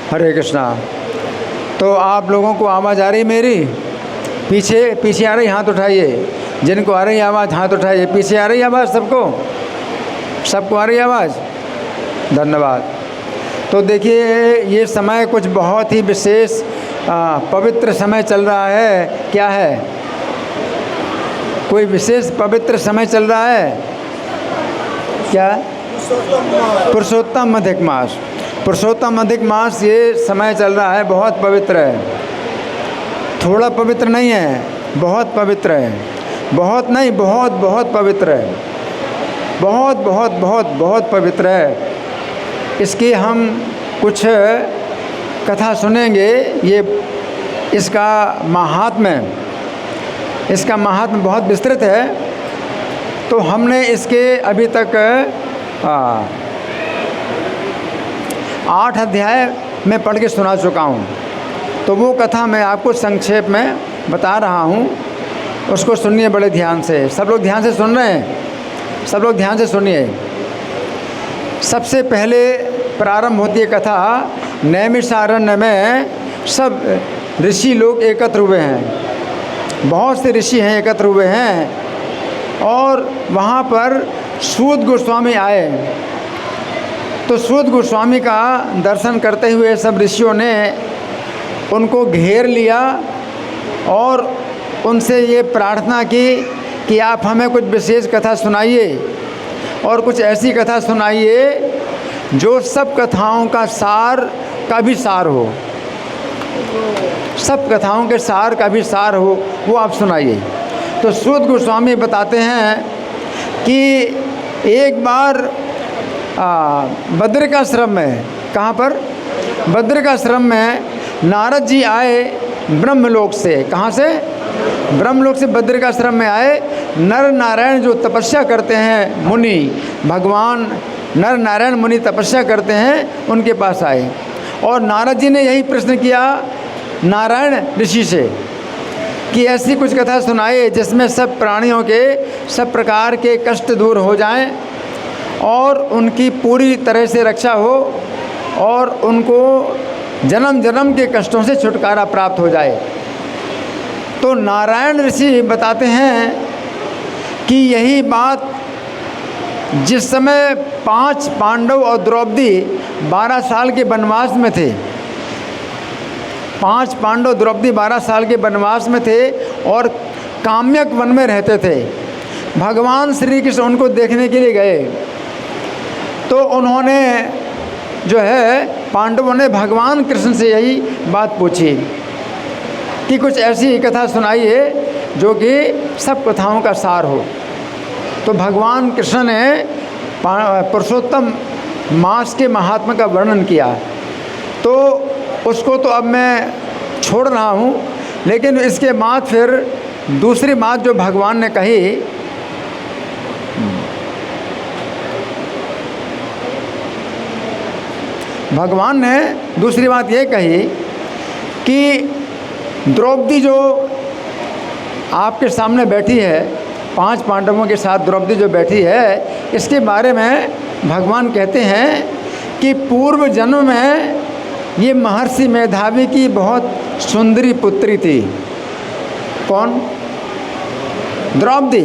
हरे कृष्णा। तो आप लोगों को आवाज़ आ रही मेरी? पीछे आ रही, हाथ उठाइए। जिनको आ रही आवाज़ हाथ उठाइए। पीछे आ रही आवाज़ सबको आ रही आवाज़? धन्यवाद। तो देखिए, ये समय कुछ बहुत ही विशेष पवित्र समय चल रहा है। क्या है? कोई विशेष पवित्र समय चल रहा है क्या? पुरुषोत्तम अधिक मास। पुरुषोत्तम अधिक मास ये समय चल रहा है, बहुत पवित्र है। थोड़ा पवित्र नहीं है, बहुत पवित्र है। बहुत नहीं, बहुत बहुत पवित्र है। बहुत बहुत बहुत बहुत पवित्र है। इसकी हम कुछ कथा सुनेंगे। ये इसका महात्म्य बहुत विस्तृत है। तो हमने इसके अभी तक 8 अध्याय में पढ़ के सुना चुका हूँ। तो वो कथा मैं आपको संक्षेप में बता रहा हूँ, उसको सुनिए बड़े ध्यान से। सब लोग ध्यान से सुन रहे हैं? सब लोग ध्यान से सुनिए। सबसे पहले प्रारंभ होती है कथा। नैमिषारण्य में सब ऋषि लोग एकत्र हुए हैं। बहुत से ऋषि हैं, एकत्र हुए हैं। और वहाँ पर सूत गोस्वामी आए। तो सूत गोस्वामी का दर्शन करते हुए सब ऋषियों ने उनको घेर लिया और उनसे ये प्रार्थना की कि आप हमें कुछ विशेष कथा सुनाइए, और कुछ ऐसी कथा सुनाइए जो सब कथाओं का सार का भी सार हो। सब कथाओं के सार का भी सार हो, वो आप सुनाइए। तो सूत गोस्वामी बताते हैं कि एक बार बद्रिकाश्रम में, कहाँ पर? बद्रिकाश्रम में नारद जी आए ब्रह्मलोक से। कहाँ से? ब्रह्मलोक से बद्रिकाश्रम में आए। नर नारायण जो तपस्या करते हैं, मुनि, भगवान नर नारायण मुनि तपस्या करते हैं, उनके पास आए। और नारद जी ने यही प्रश्न किया नारायण ऋषि से कि ऐसी कुछ कथा सुनाए जिसमें सब प्राणियों के सब प्रकार के कष्ट दूर हो जाएं और उनकी पूरी तरह से रक्षा हो और उनको जन्म जन्म के कष्टों से छुटकारा प्राप्त हो जाए। तो नारायण ऋषि बताते हैं कि यही बात जिस समय 5 पांडव और द्रौपदी 12 साल के वनवास में थे। 5 पांडव द्रौपदी 12 साल के वनवास में थे और काम्यक वन में रहते थे। भगवान श्री कृष्ण उनको देखने के लिए गए। तो उन्होंने जो है, पांडवों ने भगवान कृष्ण से यही बात पूछी कि कुछ ऐसी कथा सुनाइए जो कि सब कथाओं का सार हो। तो भगवान कृष्ण ने पुरुषोत्तम मास के महात्मा का वर्णन किया। तो उसको तो अब मैं छोड़ रहा हूँ, लेकिन इसके बाद फिर दूसरी बात जो भगवान ने कही, भगवान ने दूसरी बात ये कही कि द्रौपदी जो आपके सामने बैठी है, 5 पांडवों के साथ द्रौपदी जो बैठी है, इसके बारे में भगवान कहते हैं कि पूर्व जन्म में ये महर्षि मेधावी की बहुत सुंदरी पुत्री थी। कौन? द्रौपदी।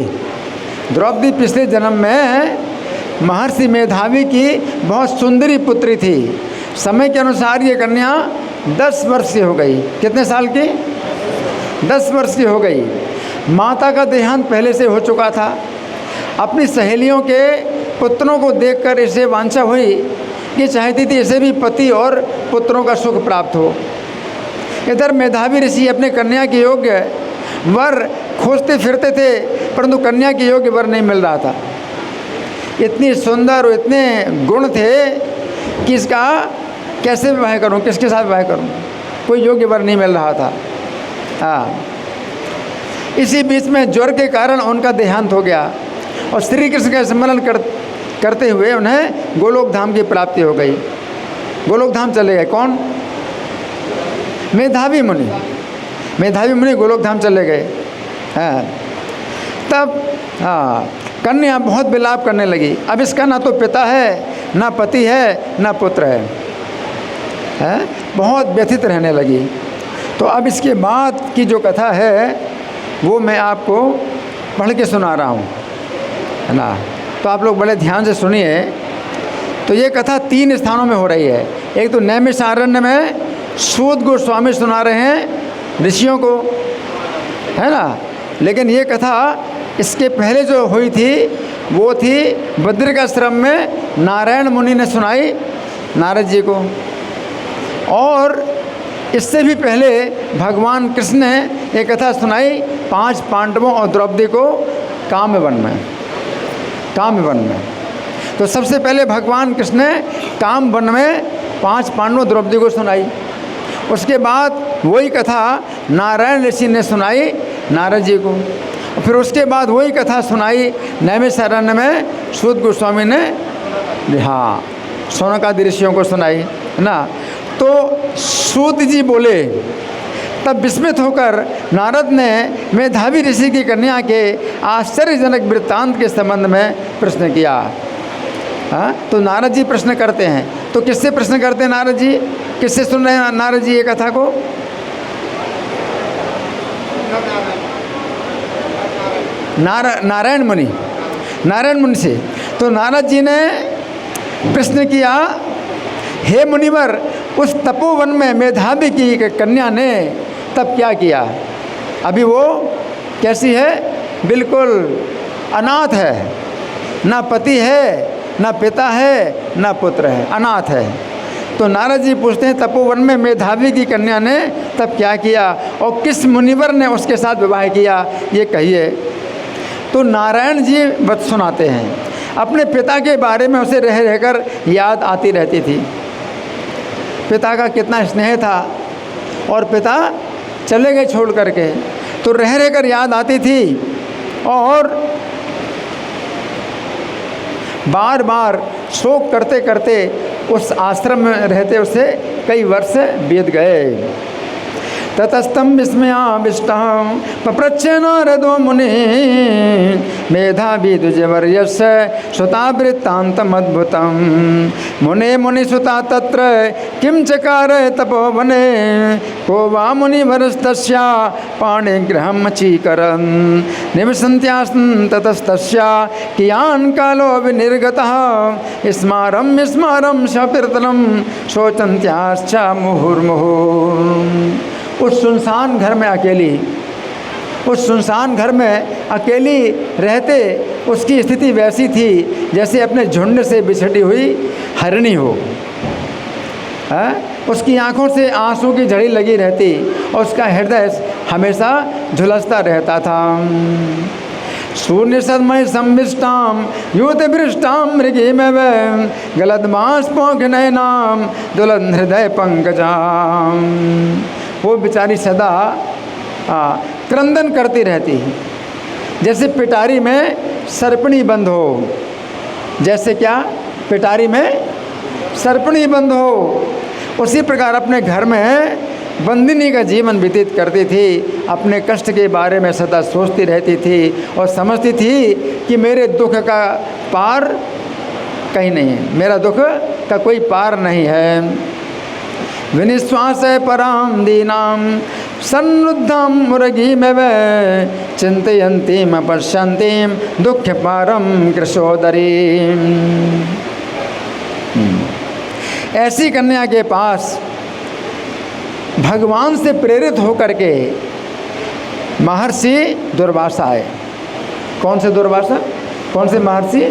द्रौपदी पिछले जन्म में महर्षि मेधावी की बहुत सुंदरी पुत्री थी। समय के अनुसार ये कन्या 10 वर्ष की हो गई। कितने साल की? 10 वर्ष की हो गई। माता का देहांत पहले से हो चुका था। अपनी सहेलियों के पुत्रों को देखकर इसे वांछा हुई कि चाहती थी इसे भी पति और पुत्रों का सुख प्राप्त हो। इधर मेधावी ऋषि अपने कन्या के योग्य वर खोजते फिरते थे, परंतु कन्या के योग्य वर नहीं मिल रहा था। इतनी सुंदर और इतने गुण थे कि इसका कैसे विवाह करूं, किसके साथ विवाह करूं, कोई योग्य वर नहीं मिल रहा था। इसी बीच में ज्वर के कारण उनका देहांत हो गया और श्री कृष्ण का स्मरण करते हुए उन्हें गोलोक धाम की प्राप्ति हो गई। गोलोक धाम चले गए। कौन? मेधावी मुनि। मेधावी मुनि गोलोक धाम चले गए। तब कन्या बहुत विलाप करने लगी। अब इसका ना तो पिता है, ना पति है, ना पुत्र है। है, बहुत व्यथित रहने लगी। तो अब इसके बाद की जो कथा है वो मैं आपको पढ़ के सुना रहा हूँ, है ना। तो आप लोग बड़े ध्यान से सुनिए। तो ये कथा 3 स्थानों में हो रही है। एक तो नैमिषारण्य में सूत गोस्वामी सुना रहे हैं ऋषियों को, है ना। लेकिन ये कथा इसके पहले जो हुई थी वो थी बद्रिकाश्रम में नारायण मुनि ने सुनाई नारद जी को। और इससे भी पहले भगवान कृष्ण ने एक कथा सुनाई 5 पांडवों और द्रौपदी को काम्यवन में। तो सबसे पहले भगवान कृष्ण ने कामवन में 5 पांडवों द्रौपदी को सुनाई। उसके बाद वही कथा नारायण ऋषि ने सुनाई नारद जी को। फिर उसके बाद वही कथा सुनाई नैमिषारण्य में सूत गोस्वामी ने, हाँ, शौनकादि ऋषियों को सुनाई, है ना। तो सूत जी बोले, तब विस्मित होकर नारद ने मेधावी ऋषि की कन्या के आश्चर्यजनक वृत्तांत के संबंध में प्रश्न किया। हाँ, तो नारद जी प्रश्न करते हैं। तो किससे प्रश्न करते हैं नारद जी? किससे सुन रहे हैं नारद जी ये कथा को? नारायण मुनि से। तो नारद जी ने प्रश्न किया, हे मुनिवर, उस तपोवन में मेधावी की कन्या ने तब क्या किया? अभी वो कैसी है? बिल्कुल अनाथ है, ना पति है, ना पिता है, ना पुत्र है, अनाथ है। तो नारद जी पूछते हैं, तपोवन में मेधावी की कन्या ने तब क्या किया और किस मुनिवर ने उसके साथ विवाह किया, ये कहिए। तो नारायण जी बत सुनाते हैं, अपने पिता के बारे में उसे रह रहकर याद आती रहती थी। पिता का कितना स्नेह था और पिता चले गए छोड़ करके, तो रह रहकर याद आती थी और बार बार शोक करते करते उस आश्रम में रहते उसे कई वर्ष बीत गए। ततस्तम विस्मयाविष्टं पप्रच्छे नारदो मुनि मेधावी द्विजवर्यस्य सुतावृत्तान्तमद्भुतं मुने मुनिसुता तत्र किं चकार तपोवने को वा मुनिवरस्तस्या पाणिग्रहं चीकरन् निवसन्त्यास्तं ततस्तस्या कियान् कालो विनिर्गतः स्मारं शपिर्तनं शोचन्त्याश्च मुहुर्मुहुः। उस सुनसान घर में अकेली रहते उसकी स्थिति वैसी थी जैसे अपने झुंड से बिछड़ी हुई हरिणी हो। उसकी आंखों से आंसू की झड़ी लगी रहती और उसका हृदय हमेशा झुलसता रहता था। शून्य सदमय संविष्टाम युतभृष्टाम मृगीमेव गलद्बाष्पोघ नयनाम दुलन हृदय पंकजाम। वो बेचारी सदा क्रंदन करती रहती है, जैसे पिटारी में सर्पणी बंद हो। जैसे क्या? पिटारी में सर्पणी बंद हो, उसी प्रकार अपने घर में बंदिनी का जीवन व्यतीत करती थी। अपने कष्ट के बारे में सदा सोचती रहती थी और समझती थी कि मेरे दुख का पार कहीं नहीं है, मेरा दुख का कोई पार नहीं है। विनिश्वास पराम दीनाम सन्नुद्धम मुरगीमेव चिंतयन्तीम पश्यन्तीम दुख पारम कृशोदरीम। ऐसी कन्या के पास भगवान से प्रेरित होकर के महर्षि दुर्वासा आए। कौन से दुर्वासा? कौन से महर्षि?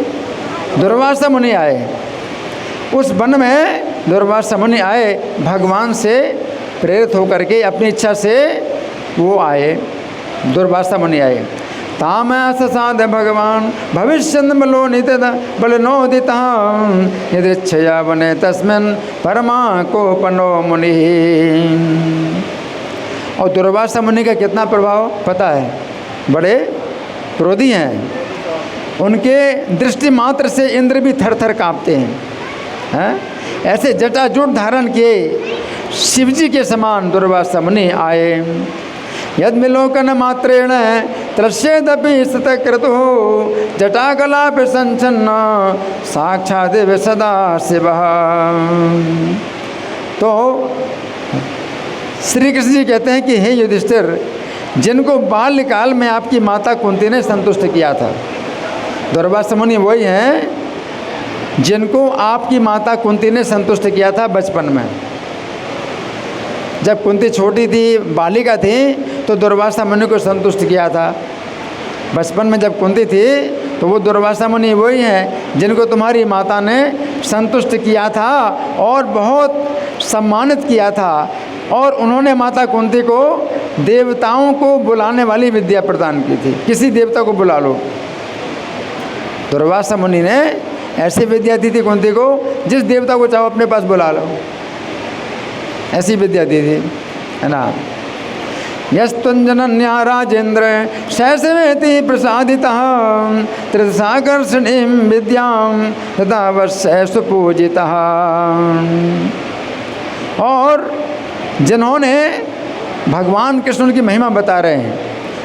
दुर्वासा मुनि आए। उस वन में दुर्वासा मुनि आए, भगवान से प्रेरित होकर के अपनी इच्छा से वो आए, दुर्वासा मुनि आए। ताम ससाद भगवान भविष्य बलो नित बलनोदिता यदृच्छया वने तस्मिन् परमा कोपनो मुनि। और दुर्वासा मुनि का कितना प्रभाव पता है? बड़े क्रोधी हैं। उनके दृष्टि मात्र से इंद्र भी थर थर काँपते हैं। ऐसे जटाजूट धारण किए शिवजी के समान दुर्वासा मुनि आए। यद विलोकन मात्रेण त्रस्येदपि सतक्रतु जटाकलाप संचन्न साक्षादेव सदा शिवः। तो श्री कृष्ण जी कहते हैं कि हे युधिष्ठिर, जिनको बाल्यकाल में आपकी माता कुंती ने संतुष्ट किया था, दुर्वासा मुनि वही हैं जिनको आपकी माता कुंती ने संतुष्ट किया था बचपन में। जब कुंती छोटी थी, बालिका थी, तो दुर्वासा मुनि को संतुष्ट किया था। बचपन में जब कुंती थी तो वो दुर्वासा मुनि वही हैं जिनको तुम्हारी माता ने संतुष्ट किया था और बहुत सम्मानित किया था, और उन्होंने माता कुंती को देवताओं को बुलाने वाली विद्या प्रदान की थी। किसी देवता को बुला लो, दुर्वासा मुनि ने ऐसी विद्या दी थी कुंती को, जिस देवता को चाहो अपने पास बुला लो, ऐसी विद्या दी थी, है ना। यस्तुंजनन्या राजेंद्र शैशवेति प्रसादितः त्रिदशाकर्षणीं विद्यां तथा वश्य सुपूजितः। और जिन्होंने भगवान कृष्ण की महिमा बता रहे हैं,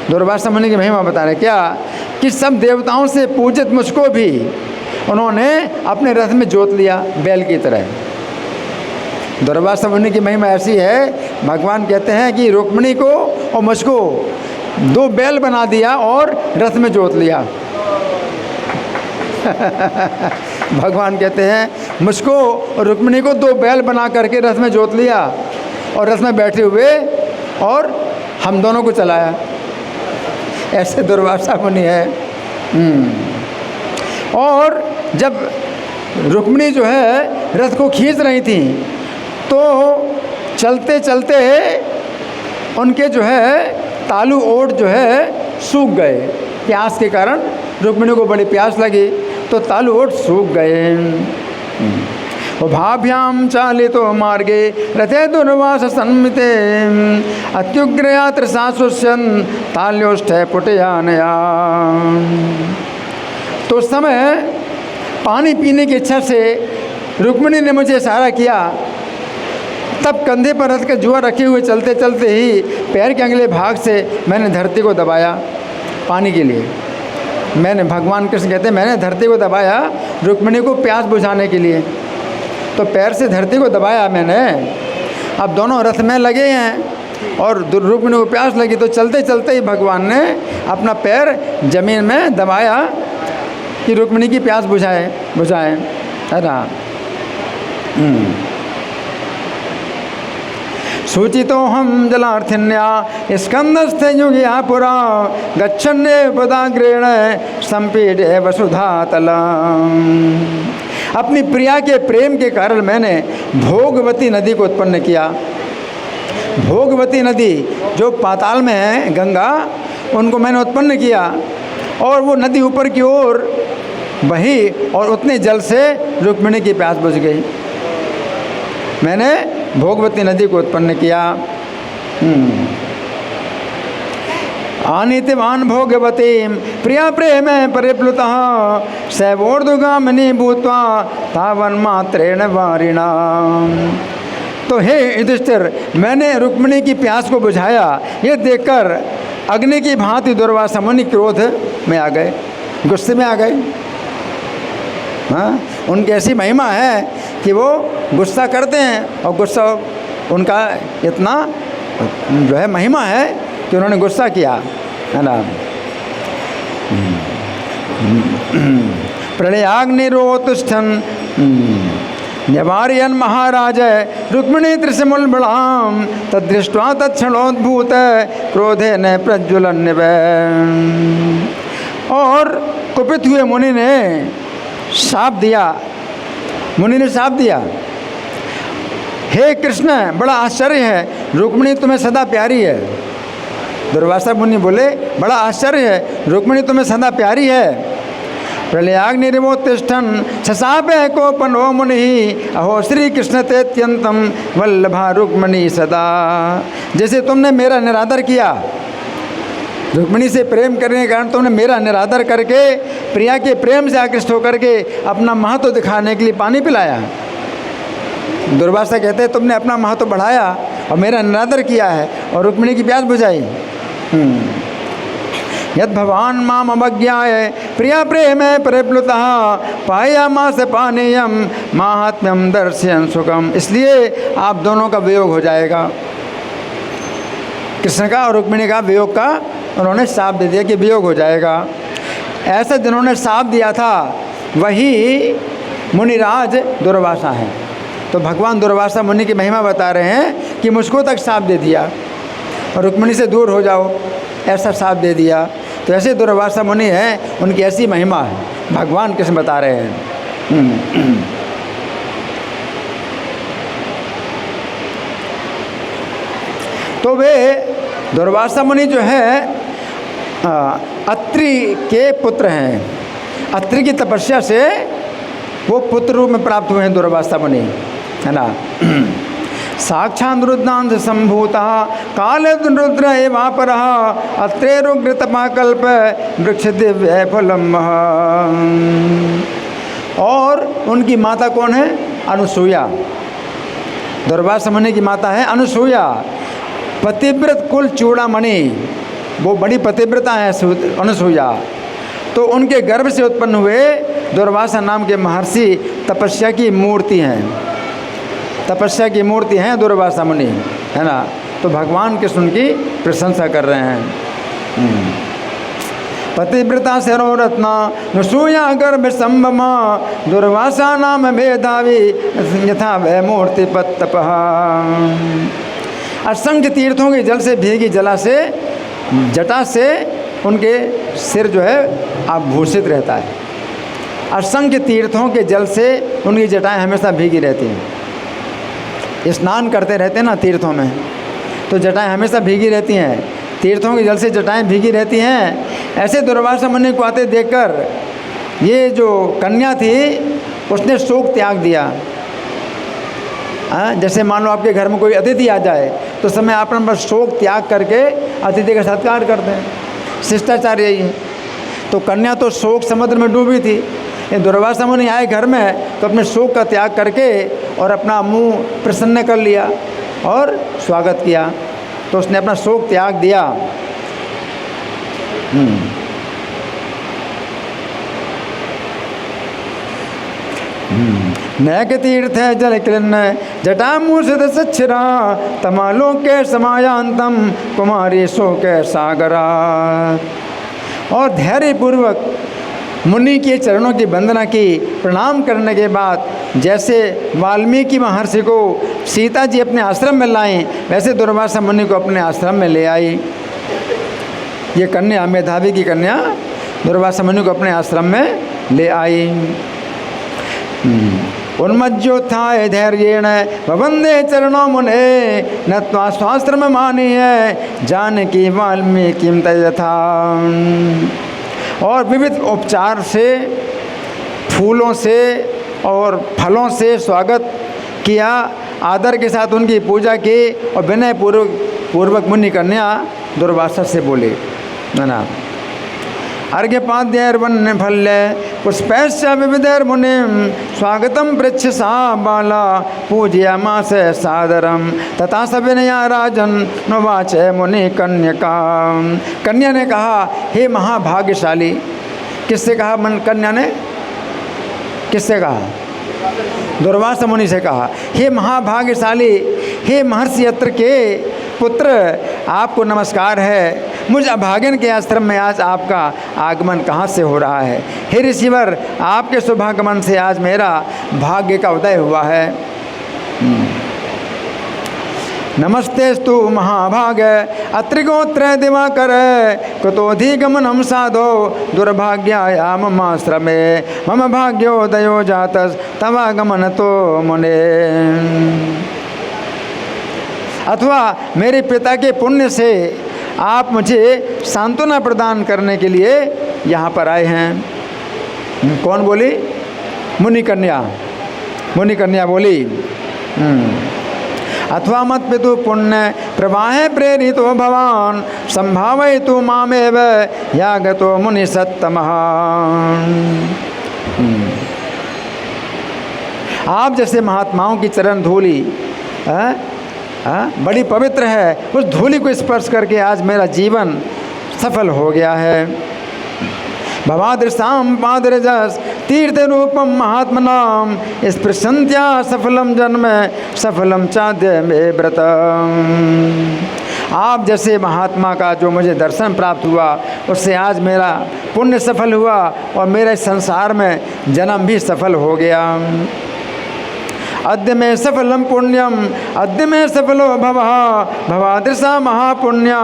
दुर्वासा मुनि की महिमा बता रहे हैं क्या, कि सब देवताओं से पूजित मुझको भी उन्होंने अपने रथ में जोत लिया बैल की तरह। दुर्वासा मुनि की महिमा ऐसी है, भगवान कहते हैं कि रुक्मिणी को और मुझको 2 बैल बना दिया और रथ में जोत लिया। भगवान कहते हैं मुझको और रुक्मिणी को 2 बैल बना करके रथ में जोत लिया और रथ में बैठे हुए और हम दोनों को चलाया। ऐसे दुर्वासा मुनि है। और जब रुक्मिणी जो है रथ को खींच रही थी तो चलते चलते उनके जो है तालू ओट जो है सूख गए। प्यास के कारण रुक्मिणी को बड़ी प्यास लगी तो तालू ओट सूख गए। भाभ्याम चालितो मार्गे रथे दुर्वास सन्मिते अत्युग्रया त्रिसासुष्यन् ताल्योष्ठ पुटयानया। तो उस समय पानी पीने की इच्छा से रुक्मिणी ने मुझे इशारा किया, तब कंधे पर रथ का जुआ रखे हुए चलते चलते ही पैर के अगले भाग से मैंने धरती को दबाया पानी के लिए। मैंने, भगवान कृष्ण कहते हैं, मैंने धरती को दबाया रुक्मिणी को प्यास बुझाने के लिए। तो पैर से धरती को दबाया मैंने। अब दोनों रथ में लगे हैं और रुक्मिणी को प्यास लगी तो चलते चलते ही भगवान ने अपना पैर जमीन में दबाया कि रुक्मिणी की प्यास बुझाए, है ना। सूचितो हम जलार्थिन्या स्कंदस्थे युगया पुरा गच्छन्ने पदाग्रेण संपीडे वसुधा तलम। अपनी प्रिया के प्रेम के कारण मैंने भोगवती नदी को उत्पन्न किया। भोगवती नदी जो पाताल में है, गंगा, उनको मैंने उत्पन्न किया और वो नदी ऊपर की ओर बही और उतने जल से रुक्मिणी की प्यास बुझ गई। मैंने भोगवती नदी को उत्पन्न किया। आनीतिवान भोगवती प्रिया प्रेम परिप्लुतः सैवोर्ध्वगामिनी भूत्वा तावन मात्रेण वारिणा। तो हे युधिष्ठिर, मैंने रुक्मिणी की प्यास को बुझाया, ये देखकर अग्नि की भांति दुर्वासा मुनि क्रोध में आ गए, गुस्से में आ गए। हाँ, उनकी ऐसी महिमा है कि वो गुस्सा करते हैं और गुस्सा उनका इतना जो है महिमा है कि उन्होंने गुस्सा किया, है ना। प्रलयाग्निरोतुष्ठन् निवारयन् महाराज रुक्मिणी त्रिशमूलबलां तदृष्ट्वा तत्क्षणोद्भूत क्रोधेन प्रज्वलन्निव। और कुपित हुए मुनि ने शाप दिया। मुनि ने शाप दिया, हे कृष्ण, बड़ा आश्चर्य है, रुक्मिणी तुम्हें सदा प्यारी है। दुर्वासा मुनि बोले, बड़ा आश्चर्य है, रुक्मिणी तुम्हें सदा प्यारी है। प्रलयाग्निरिवोत्तिष्ठन् शशापे कोपनो मुनिः अहो श्री कृष्ण तेत्यंतम वल्लभा रुक्मिणी सदा। जैसे तुमने मेरा निरादर किया, रुक्मिणी से प्रेम करने के कारण तुमने मेरा निरादर करके प्रिया के प्रेम से आकृष्ट होकर के अपना महत्व दिखाने के लिए पानी पिलाया। दुर्वासा कहते हैं तुमने अपना महत्व बढ़ाया और मेरा निरादर किया है और रुक्मिणी की प्यास बुझाई। यद भवान माम अवज्ञाय प्रिया प्रेम परिप्लुतः पायामास पानीयम माहात्म्यम दर्शयन् सुखम। इसलिए आप दोनों का वियोग हो जाएगा। कृष्ण का और रुक्मिणी का वियोग का उन्होंने शाप दे दिया कि वियोग हो जाएगा। ऐसा जिन्होंने शाप दिया था वही मुनिराज दुर्वासा हैं। तो भगवान दुर्वासा मुनि की महिमा बता रहे हैं कि मुझको तक शाप दे दिया और रुक्मिणी से दूर हो जाओ, ऐसा शाप दे दिया। तो ऐसे दुर्वासा मुनि हैं, उनकी ऐसी महिमा है, भगवान कृष्ण बता रहे हैं। तो वे दुर्वासा मुनि जो है अत्रि के पुत्र हैं। अत्रि की तपस्या से वो पुत्र रूप में प्राप्त हुए हैं दुर्वासा मुनि, है ना। साक्षात् रुद्रांश संभूता काल रुद्र एवापर अत्रेरुग्र तपाकल्प वृक्ष दिव्य फलम। और उनकी माता कौन है? अनुसूया। दुर्वासा मुनि की माता है अनुसूया, पतिव्रत कुल चूड़ामणि, वो बड़ी पतिव्रता है अनुसूया। तो उनके गर्भ से उत्पन्न हुए दुर्वासा नाम के महर्षि तपस्या की मूर्ति हैं, तपस्या की मूर्ति हैं दुर्वासा मुनि, है ना। तो भगवान कृष्ण उनकी प्रशंसा कर रहे हैं। पतिव्रता शिरोरत्ना अनुसूया गर्भ संभमा दुर्वासा नाम मेधावी यथा वह मूर्ति पत्तपः। असंख्य तीर्थों के जल से भीगी जला से जटा से उनके सिर जो है आभूषित रहता है। असंख्य तीर्थों के जल से उनकी जटाएं हमेशा भीगी रहती हैं। स्नान करते रहते हैं ना तीर्थों में, तो जटाएं हमेशा भीगी रहती हैं। तीर्थों के जल से जटाएं भीगी रहती हैं। ऐसे दुर्वासा मुनि को आते देखकर ये जो कन्या थी उसने शोक त्याग दिया। जैसे मान लो आपके घर में कोई अतिथि आ जाए तो समय अपना बस शोक त्याग करके अतिथि का सत्कार करते हैं, शिष्टाचार यही है। तो कन्या तो शोक समुद्र में डूबी थी। ये दुर्वासा मुनि आए घर में तो अपने शोक का त्याग करके और अपना मुंह प्रसन्न कर लिया और स्वागत किया। तो उसने अपना शोक त्याग दिया। नैक तीर्थ जल कृन्न जटामूर्षित सच्छिरा तमालोके समायांतम कुमारी शोक सागरा। और धैर्यपूर्वक मुनि के चरणों की वंदना की। प्रणाम करने के बाद जैसे वाल्मीकि महर्षि को सीता जी अपने आश्रम में लाएं, वैसे दुर्वासा मुनि को अपने आश्रम में ले आई। ये कन्या मेधावी की कन्या दुर्वासा मुनि को अपने आश्रम में ले आई। उन्मज्जोत्थाय धैर्येण ववंदे चरणों मुने नत्वा स्वाश्रम मानीय जानकी वाल्मीकिं तयथा। और विविध उपचार से, फूलों से और फलों से स्वागत किया, आदर के साथ उनकी पूजा की और विनय पूर्वक मुनि कन्या दुर्वासा से बोले, है ना। अर्घ्यपाद्यैर्वन्य फल्य पुष्पैश्च विविधैर्मुनिं स्वागतं पृच्छ सा बाला पूजयामास सादरम तथा सविनया राजन नुवाच मुनि कन्यका। कन्या ने कहा, हे महाभाग्यशाली। किससे कहा? कन्या ने किससे कहा? दुर्वासा मुनि से कहा, हे महाभाग्यशाली, हे महर्षि अत्रि के पुत्र, आपको नमस्कार है। मुझ अभागन के आश्रम में आज आपका आगमन कहाँ से हो रहा है? हे ऋषिवर, आपके शुभागमन से आज मेरा भाग्य का उदय हुआ है। नमस्तेस्तु महाभाग अत्रिगोत्र दिवाकर कुतोधिगमनम साधो दुर्भाग्याया ममाश्रमे मम भाग्योदयो जातस् तवागमन तो मुने। अथवा मेरे पिता के पुण्य से आप मुझे सांत्वना प्रदान करने के लिए यहाँ पर आए हैं। कौन बोली? मुनि कन्या। मुनि कन्या बोली, अथवा मत पितु पुण्य प्रवाहे प्रेरितो भवान संभावयतु मामेव यागतो मुनि सत्तमः। आप जैसे महात्माओं की चरण धूलि बड़ी पवित्र है, उस धूलि को स्पर्श करके आज मेरा जीवन सफल हो गया है। भवादृशाम पादरजस तीर्थ रूपम महात्मनाम स्पृशंत्या सफलम जन्म सफलम चाद्य में व्रतम। आप जैसे महात्मा का जो मुझे दर्शन प्राप्त हुआ उससे आज मेरा पुण्य सफल हुआ और मेरे संसार में जन्म भी सफल हो गया। अद्य में सफलम पुण्यम अद्य में सफलो भवः भवादृशा महापुण्य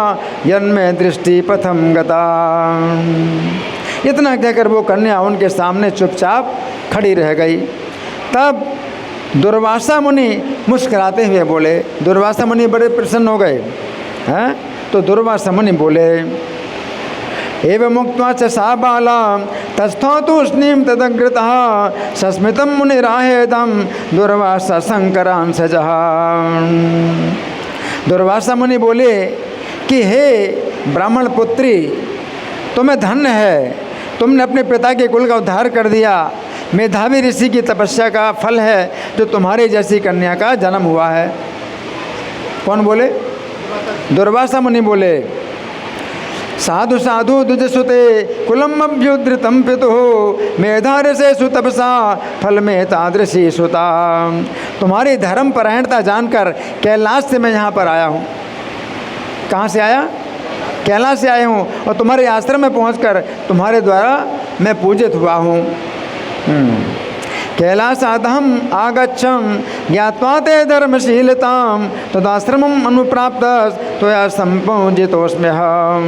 यन्मे दृष्टि पथम गता। इतना कहकर वो कन्या उनके सामने चुपचाप खड़ी रह गई। तब दुर्वासा मुनि मुस्कुराते हुए बोले, दुर्वासा मुनि बड़े प्रसन्न हो गए हैं। तो दुर्वासा मुनि बोले, एवं मुक्त्वा च सा बाला तस्थौ तूष्णीं तदग्रतः सस्मितं मुनिराहेदं दुर्वासा शंकरांसजः। दुर्वासा मुनि बोले कि हे ब्राह्मण पुत्री, तुम्हें धन्य है, तुमने अपने पिता के कुल का उद्धार कर दिया। मेधावी ऋषि की तपस्या का फल है जो तुम्हारी जैसी कन्या का जन्म हुआ है। कौन बोले? दुर्वासा मुनि बोले, साधु साधु दुजसुते कुलम अभ्युद्धृतम पितुः मेधार से सुतपसा फल में तादृशी सुता। तुम्हारी धर्म परायणता जानकर कैलाश से मैं यहाँ पर आया हूँ। कहाँ से आया? कैलाश से आया हूँ और तुम्हारे आश्रम में पहुँचकर तुम्हारे द्वारा मैं पूजित हुआ हूँ। कैलासादहम आगच्छम ज्ञात्वा ते धर्मशीलताम तदाश्रमम अनुप्राप्त त्वया संपूजितोस्म्यहम्।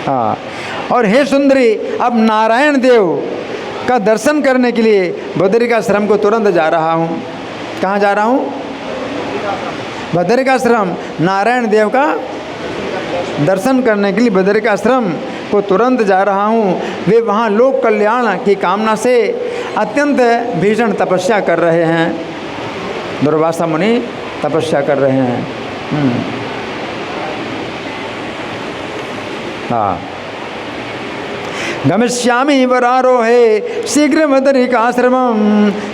हाँ, और हे सुंदरी, अब नारायण देव का दर्शन करने के लिए बदरिकाश्रम को तुरंत जा रहा हूँ। कहाँ जा रहा हूँ? बदरिकाश्रम। नारायण देव का दर्शन करने के लिए बदरिकाश्रम को तुरंत जा रहा हूँ। वे वहाँ लोक कल्याण की कामना से अत्यंत भीषण तपस्या कर रहे हैं। दुर्वासा मुनि तपस्या कर रहे हैं। हाँ, गमिष्यामि वरारोहे शीघ्र बदरिकाश्रमं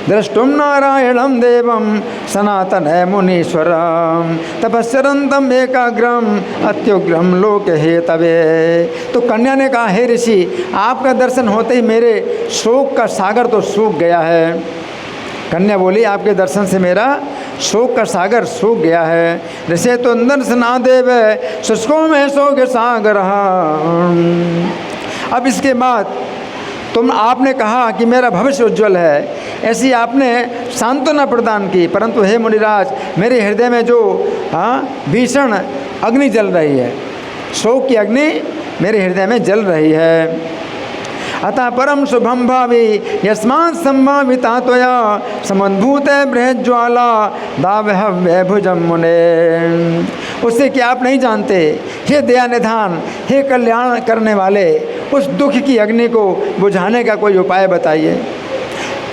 द्रष्टुम नारायणं देवं सनातन मुनीश्वरम तपस्यरंतम एकाग्रम अत्युग्रम लोक हेतवे। तो कन्या ने कहा, हे ऋषि, आपका दर्शन होते ही मेरे शोक का सागर तो सूख गया है। कन्या बोली, आपके दर्शन से मेरा शोक का सागर सूख गया है। ऋषि तो दर्शना देव शुष्को में शोक सागर। अब इसके बाद आपने कहा कि मेरा भविष्य उज्ज्वल है, ऐसी आपने सांत्वना प्रदान की, परंतु हे मुनिराज, मेरे हृदय में जो भीषण अग्नि जल रही है, शोक की अग्नि मेरे हृदय में जल रही है। अतः परम शुभम भावी यस्मात् संभाविता त्वया समुद्भूत बृहज्ज्वाला दावहव्य भुजम मुने। उससे कि आप नहीं जानते, हे दया निधान, हे कल्याण करने वाले, उस दुख की अग्नि को बुझाने का कोई उपाय बताइए।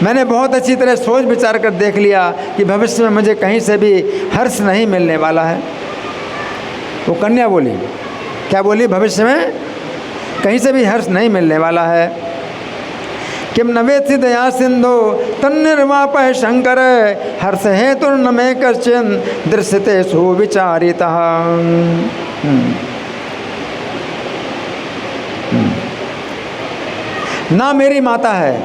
मैंने बहुत अच्छी तरह सोच विचार कर देख लिया कि भविष्य में मुझे कहीं से भी हर्ष नहीं मिलने वाला है। वो कन्या बोली, क्या बोली? भविष्य में कहीं से भी हर्ष नहीं मिलने वाला है। किम नवेत्सि दया सिंधु तन्निर्वापय शंकर हर्ष हेतु न मे कश्चिन दृश्यते सुविचारितः। ना मेरी माता है,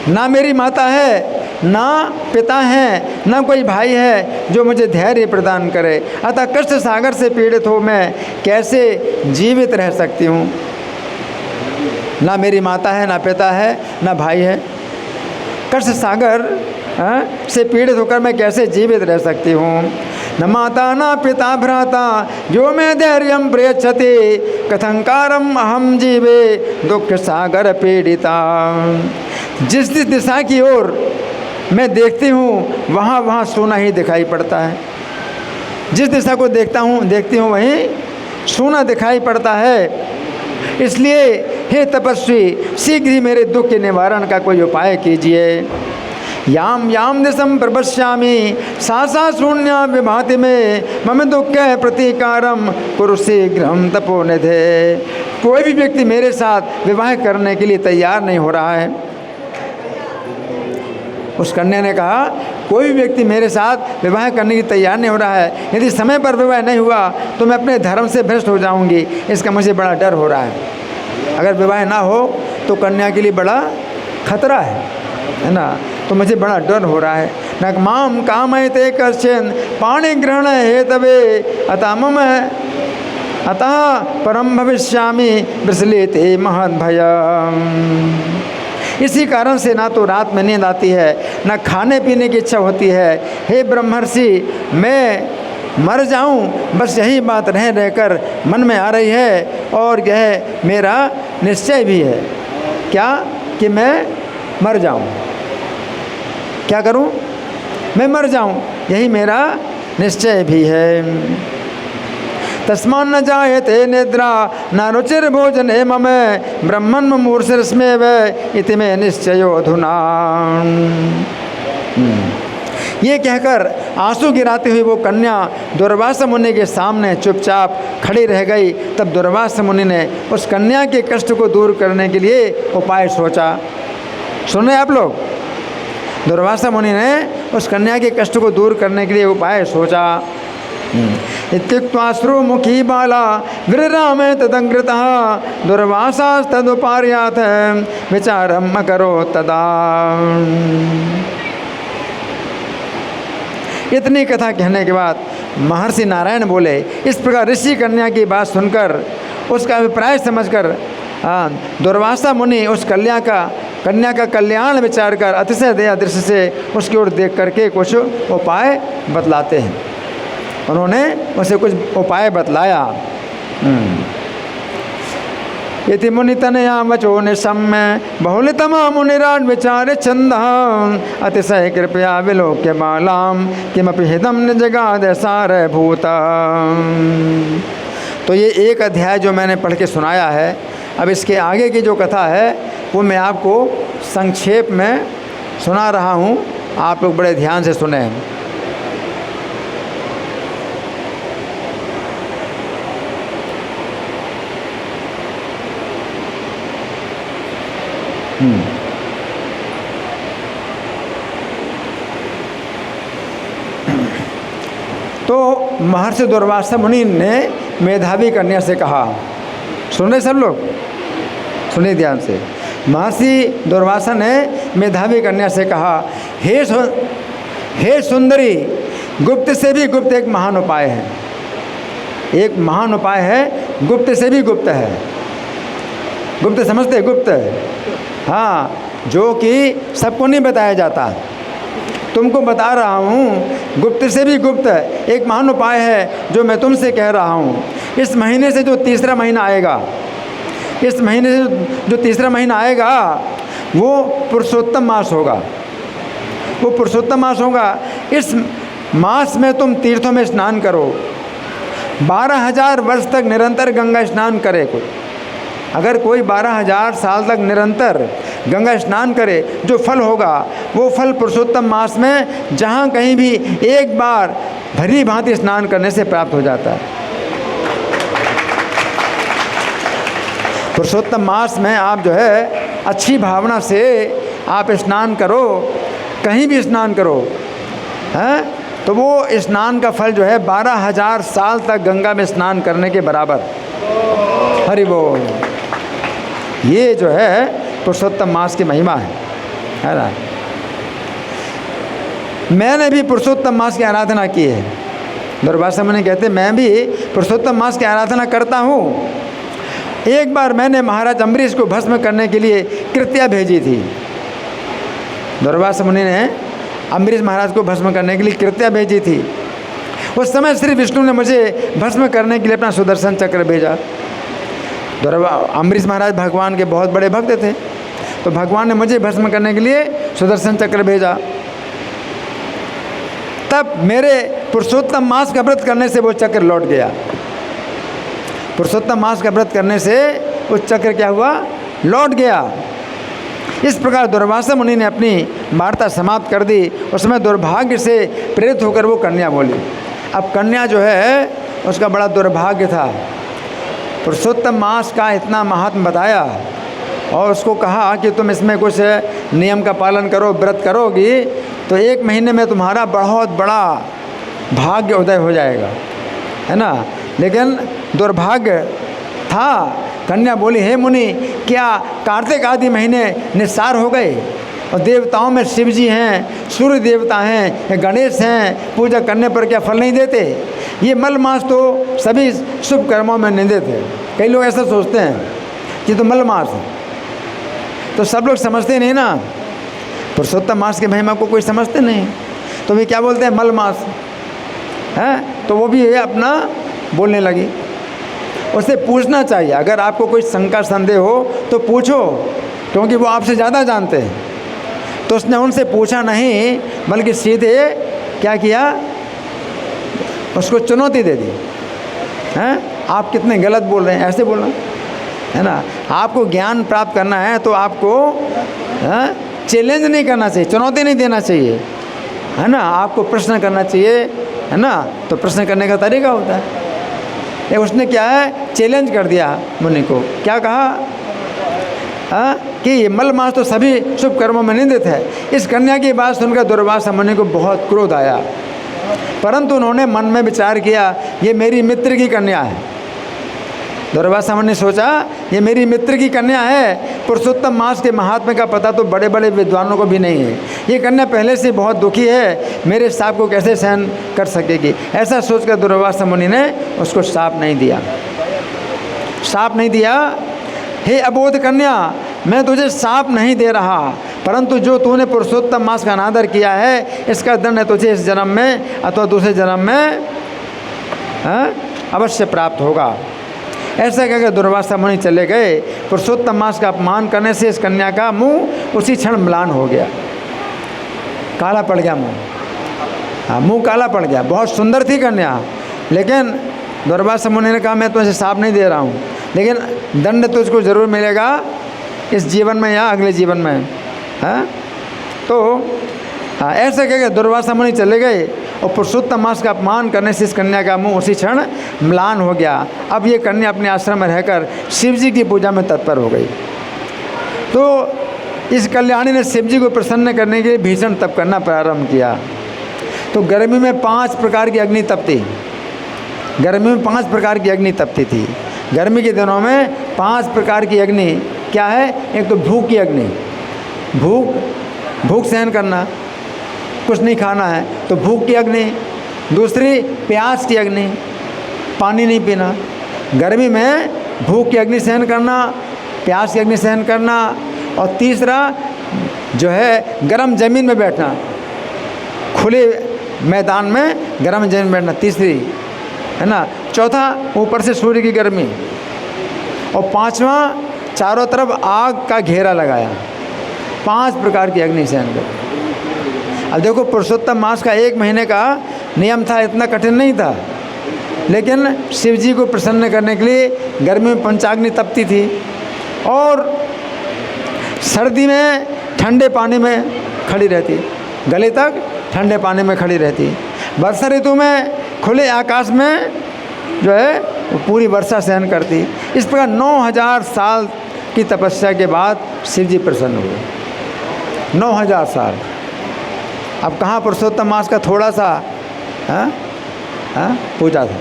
ना मेरी माता है, ना पिता है, ना कोई भाई है जो मुझे धैर्य प्रदान करे। अतः कष्ट सागर से पीड़ित हो मैं कैसे जीवित रह सकती हूँ? ना मेरी माता है, ना पिता है, ना भाई है। कष्ट सागर से पीड़ित होकर मैं कैसे जीवित रह सकती हूँ? न माता न पिता भ्राता जो मैं धैर्यम प्रयच्छति कथंकारम अहम जीवे दुख सागर पीड़िता। जिस दिशा की ओर मैं देखती हूँ वहाँ वहाँ सोना ही दिखाई पड़ता है। जिस दिशा को देखती हूँ वहीं सोना दिखाई पड़ता है। इसलिए हे तपस्वी, शीघ्र ही मेरे दुख के निवारण का कोई उपाय कीजिए। याम याम दिशम प्रपश्यामि सा सा शून्य विभाति में मम दुख प्रतीकारम कुरु शीघ्रम तपोनिधे। कोई भी व्यक्ति मेरे साथ विवाह करने के लिए तैयार नहीं हो रहा है। उस कन्या ने कहा, कोई भी व्यक्ति मेरे साथ विवाह करने की तैयार नहीं हो रहा है, यदि समय पर विवाह नहीं हुआ तो मैं अपने धर्म से भ्रष्ट हो जाऊंगी, इसका मुझे बड़ा डर हो रहा है। अगर विवाह ना हो तो कन्या के लिए बड़ा खतरा है ना, तो मुझे बड़ा डर हो रहा है। न माम कामयते कश्चन पाणि ग्रहण हेतवे अतः परम भविष्यामि वृषलेते महद भयम। इसी कारण से ना तो रात में नींद आती है, ना खाने पीने की इच्छा होती है। हे ब्रह्मर्षि, मैं मर जाऊं, बस यही बात रह रहकर मन में आ रही है, और यह मेरा निश्चय भी है। क्या? कि मैं मर जाऊं। क्या करूं? मैं मर जाऊं, यही मेरा निश्चय भी है। तस्मान् न जायते निद्रा न रुचिर भोजने मम ब्रह्मन् मुमूर्षस्मेव इति मे निश्चयो अधुना। ये कहकर आंसू गिराती हुई वो कन्या दुर्वासा मुनि के सामने चुपचाप खड़ी रह गई। तब दुर्वासा मुनि ने उस कन्या के कष्ट को दूर करने के लिए उपाय सोचा। सुने आप लोग, दुर्वासा मुनि ने उस कन्या के कष्ट को दूर करने के लिए उपाय सोचा। इत्युक्त्वाश्रुमुखी बाला विरराम तदंकृतः दुर्वासास्तदुपार्याथ विचारम् अकरोत् तदा। इतनी कथा कहने के बाद महर्षि नारायण बोले, इस प्रकार ऋषि कन्या की बात सुनकर उसका अभिप्राय समझकर दुर्वासा मुनि उस कन्या का कल्याण विचार कर अतिशय दया दृष्टि से उसकी ओर देख करके कुछ उपाय बतलाते हैं। उन्होंने उसे कुछ उपाय बतलाया। यदि मुनितनया वचो निशम्य बहुलितमा मुनिराट विचार छंद अतिशय कृपया विलोक्य बालाम किमपि हितम निजगाद सारभूत। तो ये एक अध्याय जो मैंने पढ़ के सुनाया है, अब इसके आगे की जो कथा है वो मैं आपको संक्षेप में सुना रहा हूँ, आप लोग बड़े ध्यान से सुने। तो महर्षि दुर्वासा मुनि ने मेधावी कन्या से कहा, सुन रहे सब लोग, सुनिए ध्यान से। महर्षि दुर्वासा ने मेधावी कन्या से कहा, हे सुंदरी, गुप्त से भी गुप्त एक महान उपाय है। एक महान उपाय है, गुप्त से भी गुप्त है। गुप्त समझते? गुप्त, हाँ, जो कि सबको नहीं बताया जाता, तुमको बता रहा हूँ। गुप्त से भी गुप्त एक महान उपाय है जो मैं तुमसे कह रहा हूँ। इस महीने से जो तीसरा महीना आएगा, इस महीने से जो तीसरा महीना आएगा वो पुरुषोत्तम मास होगा। वो पुरुषोत्तम मास होगा। इस मास में तुम तीर्थों में स्नान करो। 12,000 वर्ष तक निरंतर गंगा स्नान करे। अगर कोई 12,000 साल तक निरंतर गंगा स्नान करे, जो फल होगा वो फल पुरुषोत्तम मास में जहाँ कहीं भी एक बार भली भांति स्नान करने से प्राप्त हो जाता है। पुरुषोत्तम मास में आप जो है अच्छी भावना से आप स्नान करो, कहीं भी स्नान करो, हैं, तो वो स्नान का फल जो है 12,000 साल तक गंगा में स्नान करने के बराबर। हरि बोल। ये जो है पुरुषोत्तम मास की महिमा है ना। मैंने भी पुरुषोत्तम मास की आराधना की है। दुर्वासा मुनि कहते मैं भी पुरुषोत्तम मास की आराधना करता हूँ। एक बार मैंने महाराज अम्बरीश को भस्म करने के लिए कृत्या भेजी थी। दुर्वासा मुनि ने अम्बरीश महाराज को भस्म करने के लिए कृत्या भेजी थी। उस समय श्री विष्णु ने मुझे भस्म करने के लिए अपना सुदर्शन चक्र भेजा। अम्बरीश महाराज भगवान के बहुत बड़े भक्त थे, तो भगवान ने मुझे भस्म करने के लिए सुदर्शन चक्र भेजा। तब मेरे पुरुषोत्तम मास का व्रत करने से वो चक्र लौट गया। पुरुषोत्तम मास का व्रत करने से उस चक्र क्या हुआ? लौट गया। इस प्रकार दुर्वासा मुनि ने अपनी वार्ता समाप्त कर दी। उसमें दुर्भाग्य से प्रेरित होकर वो कन्या बोली। अब कन्या जो है उसका बड़ा दुर्भाग्य था। पुरुषोत्तम मास का इतना महात्म बताया और उसको कहा कि तुम इसमें कुछ नियम का पालन करो, व्रत करोगी तो 1 महीने में तुम्हारा बहुत बड़ा भाग्य उदय हो जाएगा, है ना। लेकिन दुर्भाग्य था। कन्या बोली, हे मुनि, क्या कार्तिक आदि महीने निस्सार हो गए और देवताओं में शिव जी हैं, सूर्य देवता हैं, गणेश हैं, पूजा करने पर क्या फल नहीं देते? ये मल मास तो सभी शुभ कर्मों में निंदित है। कई लोग ऐसा सोचते हैं कि तो मल मास है, तो सब लोग समझते नहीं ना, पुरुषोत्तम मास के महिमा को कोई समझते नहीं, तो वे क्या बोलते हैं, मल मास है। तो वो भी अपना बोलने लगी। उससे पूछना चाहिए, अगर आपको कोई शंका संदेह हो तो पूछो, क्योंकि वो आपसे ज़्यादा जानते हैं। तो उसने उनसे पूछा नहीं, बल्कि सीधे क्या किया, उसको चुनौती दे दी। हैं, आप कितने गलत बोल रहे हैं, ऐसे बोलना, है ना। आपको ज्ञान प्राप्त करना है तो आपको चैलेंज नहीं करना चाहिए, चुनौती नहीं देना चाहिए, है ना। आपको प्रश्न करना चाहिए, है ना। तो प्रश्न करने का तरीका होता है। ये उसने क्या है, चैलेंज कर दिया मुनि को। क्या कहा कि मल मास तो सभी शुभ कर्मों में निंदित है। इस कन्या की बात सुनकर दुर्वासा मुनि को बहुत क्रोध आया, परंतु उन्होंने मन में विचार किया, ये मेरी मित्र की कन्या है। दुर्वासा मुनि ने सोचा, ये मेरी मित्र की कन्या है, पुरुषोत्तम मास के महात्म्य का पता तो बड़े बड़े विद्वानों को भी नहीं है। ये कन्या पहले से बहुत दुखी है, मेरे शाप को कैसे सहन कर सकेगी। ऐसा सोचकर दुर्वासा मुनि ने उसको शाप नहीं दिया। शाप नहीं दिया, हे अबोध कन्या, मैं तुझे शाप नहीं दे रहा, परंतु जो तूने पुरुषोत्तम मास का अनादर किया है, इसका दंड तुझे इस जन्म में अथवा दूसरे जन्म में अवश्य प्राप्त होगा। ऐसा कहकर दुर्वासा मुनि चले गए। पुरुषोत्तम मास का अपमान करने से इस कन्या का मुंह उसी क्षण म्लान हो गया, काला पड़ गया मुंह। हाँ, मुंह काला पड़ गया। बहुत सुंदर थी कन्या, लेकिन दुर्वासा मुनि ने कहा, मैं तुझे शाप नहीं दे रहा हूँ, लेकिन दंड तुझको जरूर मिलेगा इस जीवन में या अगले जीवन में। हाँ, तो ऐसा कहकर दुर्वासा मुनि चले गए और पुरुषोत्तम मास का अपमान करने से इस कन्या का मुंह उसी क्षण म्लान हो गया। अब ये कन्या अपने आश्रम में रहकर शिव जी की पूजा में तत्पर हो गई। तो इस कल्याणी ने शिव जी को प्रसन्न करने के लिए भीषण तप करना प्रारंभ किया। तो गर्मी में 5 प्रकार की अग्नि तपती, गर्मी में 5 प्रकार की अग्नि तपती थी। गर्मी के दिनों में 5 प्रकार की अग्नि क्या है, एक तो भूख की अग्नि, भूख सहन करना, कुछ नहीं खाना है तो भूख की अग्नि। दूसरी प्यास की अग्नि, पानी नहीं पीना। गर्मी में भूख की अग्नि सहन करना, प्यास की अग्नि सहन करना। और तीसरा जो है गर्म ज़मीन में बैठना, खुले मैदान में गर्म ज़मीन में बैठना, तीसरी, है ना। चौथा ऊपर से सूर्य की गर्मी। और 5वां चारों तरफ आग का घेरा लगाया। 5 प्रकार की अग्नि सहन कर। अब देखो, पुरुषोत्तम मास का 1 महीने का नियम था, इतना कठिन नहीं था, लेकिन शिव जी को प्रसन्न करने के लिए गर्मी में पंचाग्नि तपती थी और सर्दी में ठंडे पानी में खड़ी रहती, गले तक ठंडे पानी में खड़ी रहती। वर्षा ऋतु में खुले आकाश में जो है वो पूरी वर्षा सहन करती। इस प्रकार 9000 साल की तपस्या के बाद शिव जी प्रसन्न हुए। 9000 साल। अब कहाँ पुरुषोत्तम मास का थोड़ा सा पूजा था,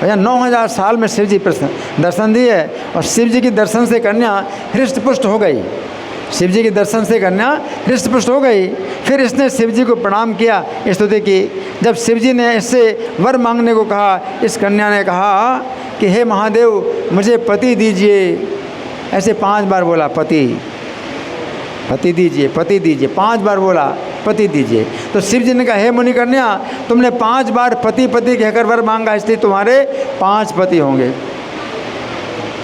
भैया 9000 साल में शिव जी दर्शन दिए। और शिव जी के दर्शन से कन्या हृष्ट पुष्ट हो गई। शिव जी के दर्शन से कन्या हृष्ट पुष्ट हो गई। फिर इसने शिव जी को प्रणाम किया, स्तुति की। जब शिव जी ने इससे वर मांगने को कहा, इस कन्या ने कहा कि हे महादेव, मुझे पति दीजिए। ऐसे 5 बार बोला, पति दीजिए, पति दीजिए, 5 बार बोला, पति दीजिए। तो शिव जी ने कहा, हे मुनि कन्या, तुमने 5 बार पति पति कहकर वर मांगा, इसलिए तुम्हारे 5 पति होंगे।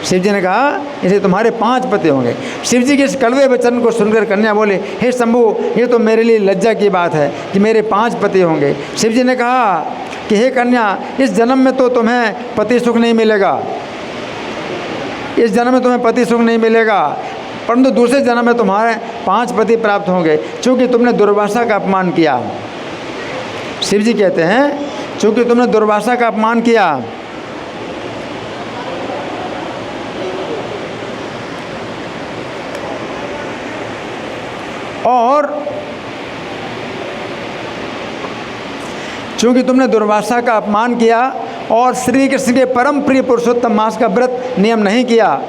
शिव जी ने कहा, इसलिए तुम्हारे 5 पति होंगे। शिव जी के इस कड़वे वचन को सुनकर कन्या बोले, हे शंभु, ये तो मेरे लिए लज्जा की बात है कि मेरे 5 पति होंगे। शिव जी ने कहा कि हे कन्या, इस जन्म में तो तुम्हें पति सुख नहीं मिलेगा, इस जन्म में तुम्हें पति सुख नहीं मिलेगा, परंतु दूसरे जन्म में तुम्हारे 5 पति प्राप्त होंगे, क्योंकि तुमने दुर्वासा का अपमान किया। शिव जी कहते हैं, क्योंकि तुमने दुर्वासा का अपमान किया। और चूँकि तुमने दुर्वासा का अपमान किया और श्री कृष्ण के परम प्रिय पुरुषोत्तम मास का व्रत नियम नहीं किया,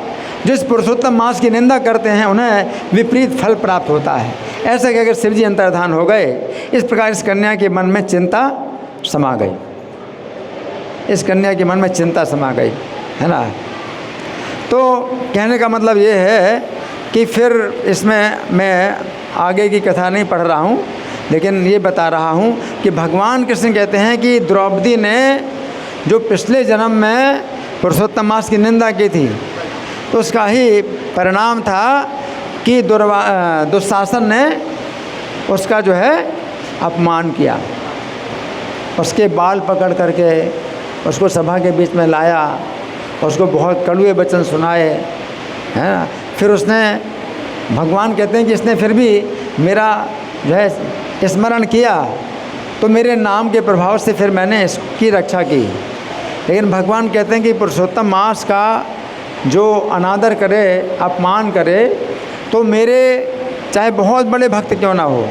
जिस पुरुषोत्तम मास की निंदा करते हैं उन्हें विपरीत फल प्राप्त होता है। ऐसा कहकर शिव जी अंतर्धान हो गए। इस प्रकार इस कन्या के मन में चिंता समा गई, इस कन्या के मन में चिंता समा गई, है ना। तो कहने का मतलब ये है कि फिर इसमें मैं आगे की कथा नहीं पढ़ रहा हूँ, लेकिन ये बता रहा हूँ कि भगवान कृष्ण कहते हैं कि द्रौपदी ने जो पिछले जन्म में पुरुषोत्तम मास की निंदा की थी, तो उसका ही परिणाम था कि दुशासन ने उसका जो है अपमान किया, उसके बाल पकड़ करके उसको सभा के बीच में लाया, उसको बहुत कड़वे वचन सुनाए, हैं ना। फिर उसने, भगवान कहते हैं कि इसने फिर भी मेरा जो है स्मरण किया, तो मेरे नाम के प्रभाव से फिर मैंने इसकी रक्षा की। लेकिन भगवान कहते हैं कि पुरुषोत्तम मास का जो अनादर करे, अपमान करे, तो मेरे चाहे बहुत बड़े भक्त क्यों ना हो,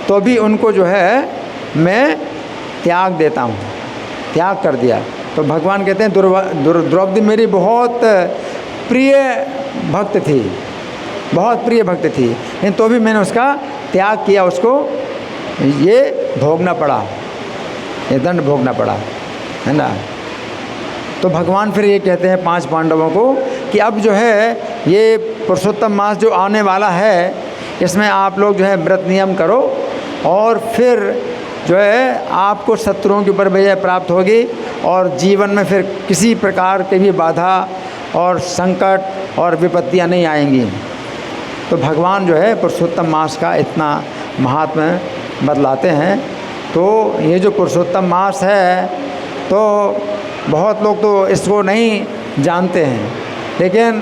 तो भी उनको जो है मैं त्याग देता हूँ, त्याग कर दिया। तो भगवान कहते हैं द्रौपदी मेरी बहुत प्रिय भक्त थी, बहुत प्रिय भक्त थी, लेकिन तो भी मैंने उसका त्याग किया, उसको ये भोगना पड़ा, ये दंड भोगना पड़ा, है ना। तो भगवान फिर ये कहते हैं 5 पांडवों को कि अब जो है ये पुरुषोत्तम मास जो आने वाला है, इसमें आप लोग जो है व्रत नियम करो, और फिर जो है आपको शत्रुओं के ऊपर विजय प्राप्त होगी, और जीवन में फिर किसी प्रकार की भी बाधा और संकट और विपत्तियां नहीं आएंगी। तो भगवान जो है पुरुषोत्तम मास का इतना महात्म्य बतलाते हैं। तो ये जो पुरुषोत्तम मास है, तो बहुत लोग तो इसको नहीं जानते हैं, लेकिन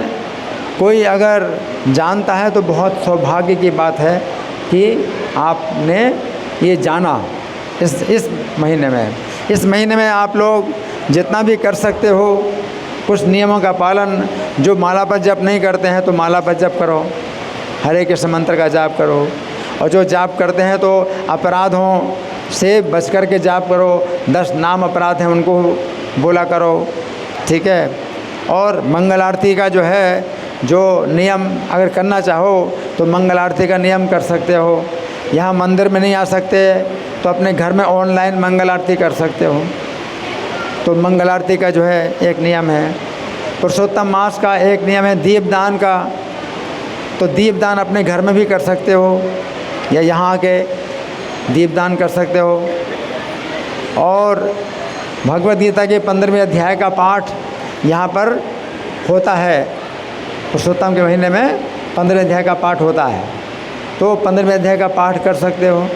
कोई अगर जानता है तो बहुत सौभाग्य की बात है कि आपने ये जाना। इस महीने में, इस महीने में आप लोग जितना भी कर सकते हो कुछ नियमों का पालन, जो माला पर जप नहीं करते हैं तो माला पर जप करो, हरे कृष्ण मंत्र का जाप करो, और जो जाप करते हैं तो अपराधों से बच कर के जाप करो, 10 नाम अपराध हैं उनको बोला करो, ठीक है। और मंगल आरती का जो है, जो नियम अगर करना चाहो तो मंगल आरती का नियम कर सकते हो। यहाँ मंदिर में नहीं आ सकते तो अपने घर में ऑनलाइन मंगल आरती कर सकते हो। तो मंगल आरती का जो है एक नियम है। पुरुषोत्तम मास का एक नियम है दीपदान का, तो दीपदान अपने घर में भी कर सकते हो या यहाँ आके दीपदान कर सकते हो। और भगवद गीता के 15वें अध्याय का पाठ यहाँ पर होता है, पुरुषोत्तम के महीने में 15वें अध्याय का पाठ होता है, तो 15वें अध्याय का पाठ कर सकते हो,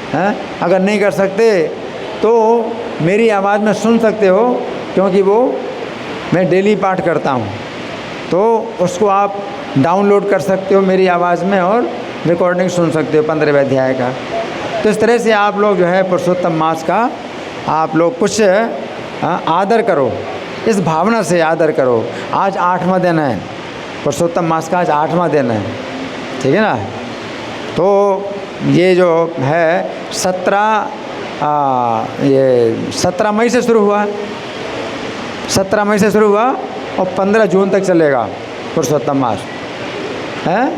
हैं। अगर नहीं कर सकते तो मेरी आवाज़ में सुन सकते हो, क्योंकि वो मैं डेली पाठ करता हूँ, तो उसको आप डाउनलोड कर सकते हो मेरी आवाज़ में और रिकॉर्डिंग सुन सकते हो 15वें अध्याय का। तो इस तरह से आप लोग जो है पुरुषोत्तम मास का आप लोग कुछ आदर करो, इस भावना से आदर करो। आज 8वां दिन है पुरुषोत्तम मास का, आज 8वां दिन है, ठीक है ना। तो ये जो है 17 मई से शुरू हुआ, 17 मई से शुरू हुआ और 15 जून तक चलेगा पुरुषोत्तम मास, है।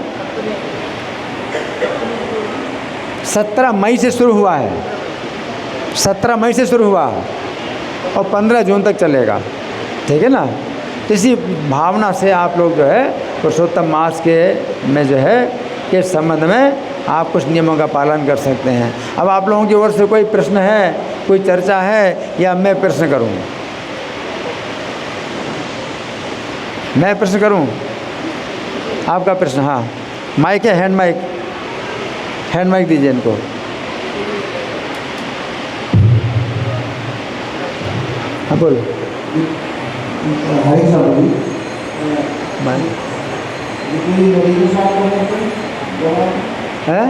17 मई से शुरू हुआ है, 17 मई से शुरू हुआ और 15 जून तक चलेगा, ठीक है ना। तो इसी भावना से आप लोग जो है पुरुषोत्तम मास के में जो है के संबंध में आप कुछ नियमों का पालन कर सकते हैं। अब आप लोगों की ओर से कोई प्रश्न है, कोई चर्चा है, या मैं प्रश्न करूं? मैं प्रश्न करूं? आपका प्रश्न? हाँ, माइक है, हैंड माइक, हैंड माइक दीजिए इनको। हाँ बोलो। है?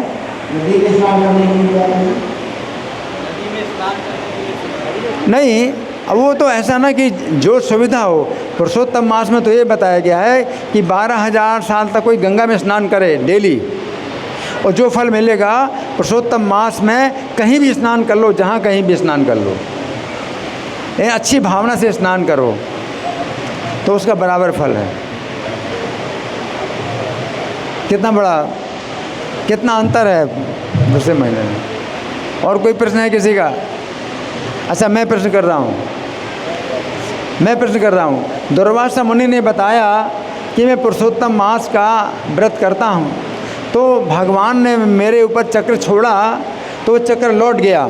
नहीं, अब वो तो ऐसा ना कि जो सुविधा हो। पुरुषोत्तम मास में तो ये बताया गया है कि 12,000 साल तक कोई गंगा में स्नान करे डेली, और जो फल मिलेगा पुरुषोत्तम मास में कहीं भी स्नान कर लो, जहाँ कहीं भी स्नान कर लो, अच्छी भावना से स्नान करो तो उसका बराबर फल है। कितना अंतर है दूसरे महीने में। और कोई प्रश्न है किसी का? अच्छा, मैं प्रश्न कर रहा हूँ। दुर्वासा मुनि ने बताया कि मैं पुरुषोत्तम मास का व्रत करता हूँ, तो भगवान ने मेरे ऊपर चक्र छोड़ा तो वो चक्र लौट गया।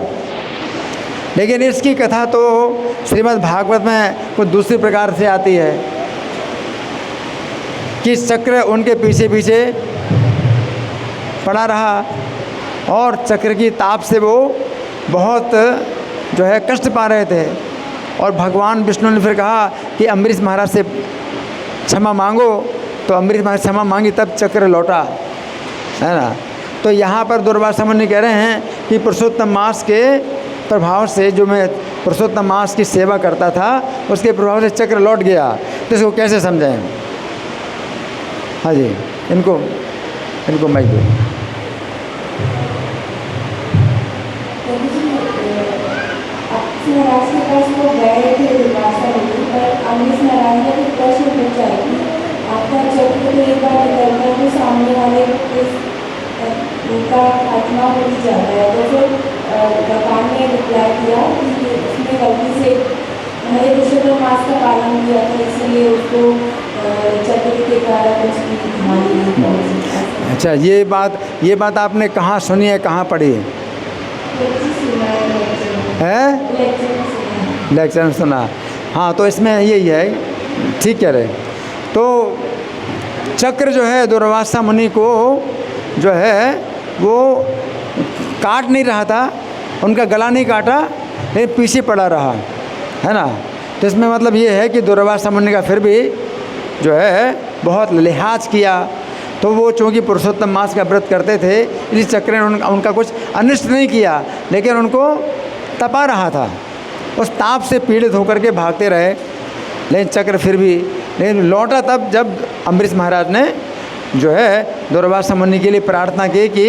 लेकिन इसकी कथा तो श्रीमद् भागवत में कुछ दूसरी प्रकार से आती है कि चक्र उनके पीछे पीछे पड़ा रहा और चक्र की ताप से वो बहुत जो है कष्ट पा रहे थे। और भगवान विष्णु ने फिर कहा कि अम्बरीश महाराज से क्षमा मांगो, तो अम्बरीश महाराज क्षमा मांगी, तब चक्र लौटा, है ना। तो यहाँ पर दुर्वासा मुनि कह रहे हैं कि पुरुषोत्तम मास के प्रभाव से, जो मैं पुरुषोत्तम मास की सेवा करता था उसके प्रभाव से चक्र लौट गया। तो इसको कैसे समझें? हाँ जी, इनको माइक दो। महाराज के पास वो गए थे दुर्वासा मुनि, पर अम्बरीश महाराज ने फिर प्रश्न पूछा कि आपका चक्र तो एक बार निकलता है तो सामने वाले उनका आत्मा हो ही जाता है। तो फिर भगवान ने रिप्लाई किया कि उसने गलती से हमारे पुरुषोत्तम मास का पालन किया था, इसलिए उसको चक्र के द्वारा कुछ भी हानि नहीं पहुंची। अच्छा, ये बात आपने कहाँ सुनी है, कहाँ पढ़ी है? लेक्चर में सुना। हाँ, तो इसमें यही है, ठीक कह रहे। तो चक्र जो है दुर्वासा मुनि को जो है वो काट नहीं रहा था, उनका गला नहीं काटा, लेकिन पीछे पड़ा रहा, है ना। तो इसमें मतलब ये है कि दुर्वासा मुनि का फिर भी जो है बहुत लिहाज किया। तो वो चूँकि पुरुषोत्तम मास का व्रत करते थे, इस चक्र ने उनका कुछ अनिष्ट नहीं किया, लेकिन उनको तपा रहा था। उस ताप से पीड़ित होकर के भागते रहे, लेकिन चक्र फिर भी लेकिन लौटा तब जब अम्बरीश महाराज ने जो है दुर्वासा मुनि के लिए प्रार्थना की कि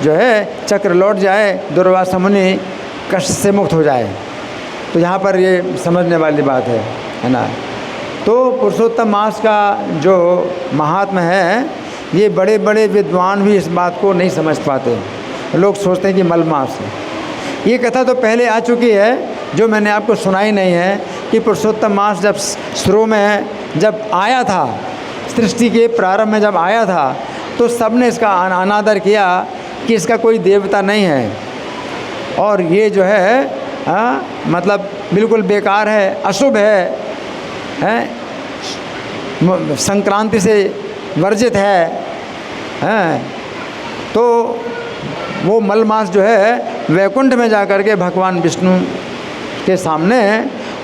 जो है चक्र लौट जाए, दुर्वासा मुनि कष्ट से मुक्त हो जाए। तो यहाँ पर ये समझने वाली बात है ना। तो पुरुषोत्तम मास का जो महात्म्य है, ये बड़े बड़े विद्वान भी इस बात को नहीं समझ पाते। लोग सोचते हैं कि मल मास है। ये कथा तो पहले आ चुकी है, जो मैंने आपको सुनाई नहीं है कि पुरुषोत्तम मास जब शुरू में जब आया था, सृष्टि के प्रारंभ में जब आया था, तो सबने इसका अनादर किया कि इसका कोई देवता नहीं है और ये जो है मतलब बिल्कुल बेकार है, अशुभ है, संक्रांति से वर्जित है। तो वो मलमास जो है वैकुंठ में जा कर के भगवान विष्णु के सामने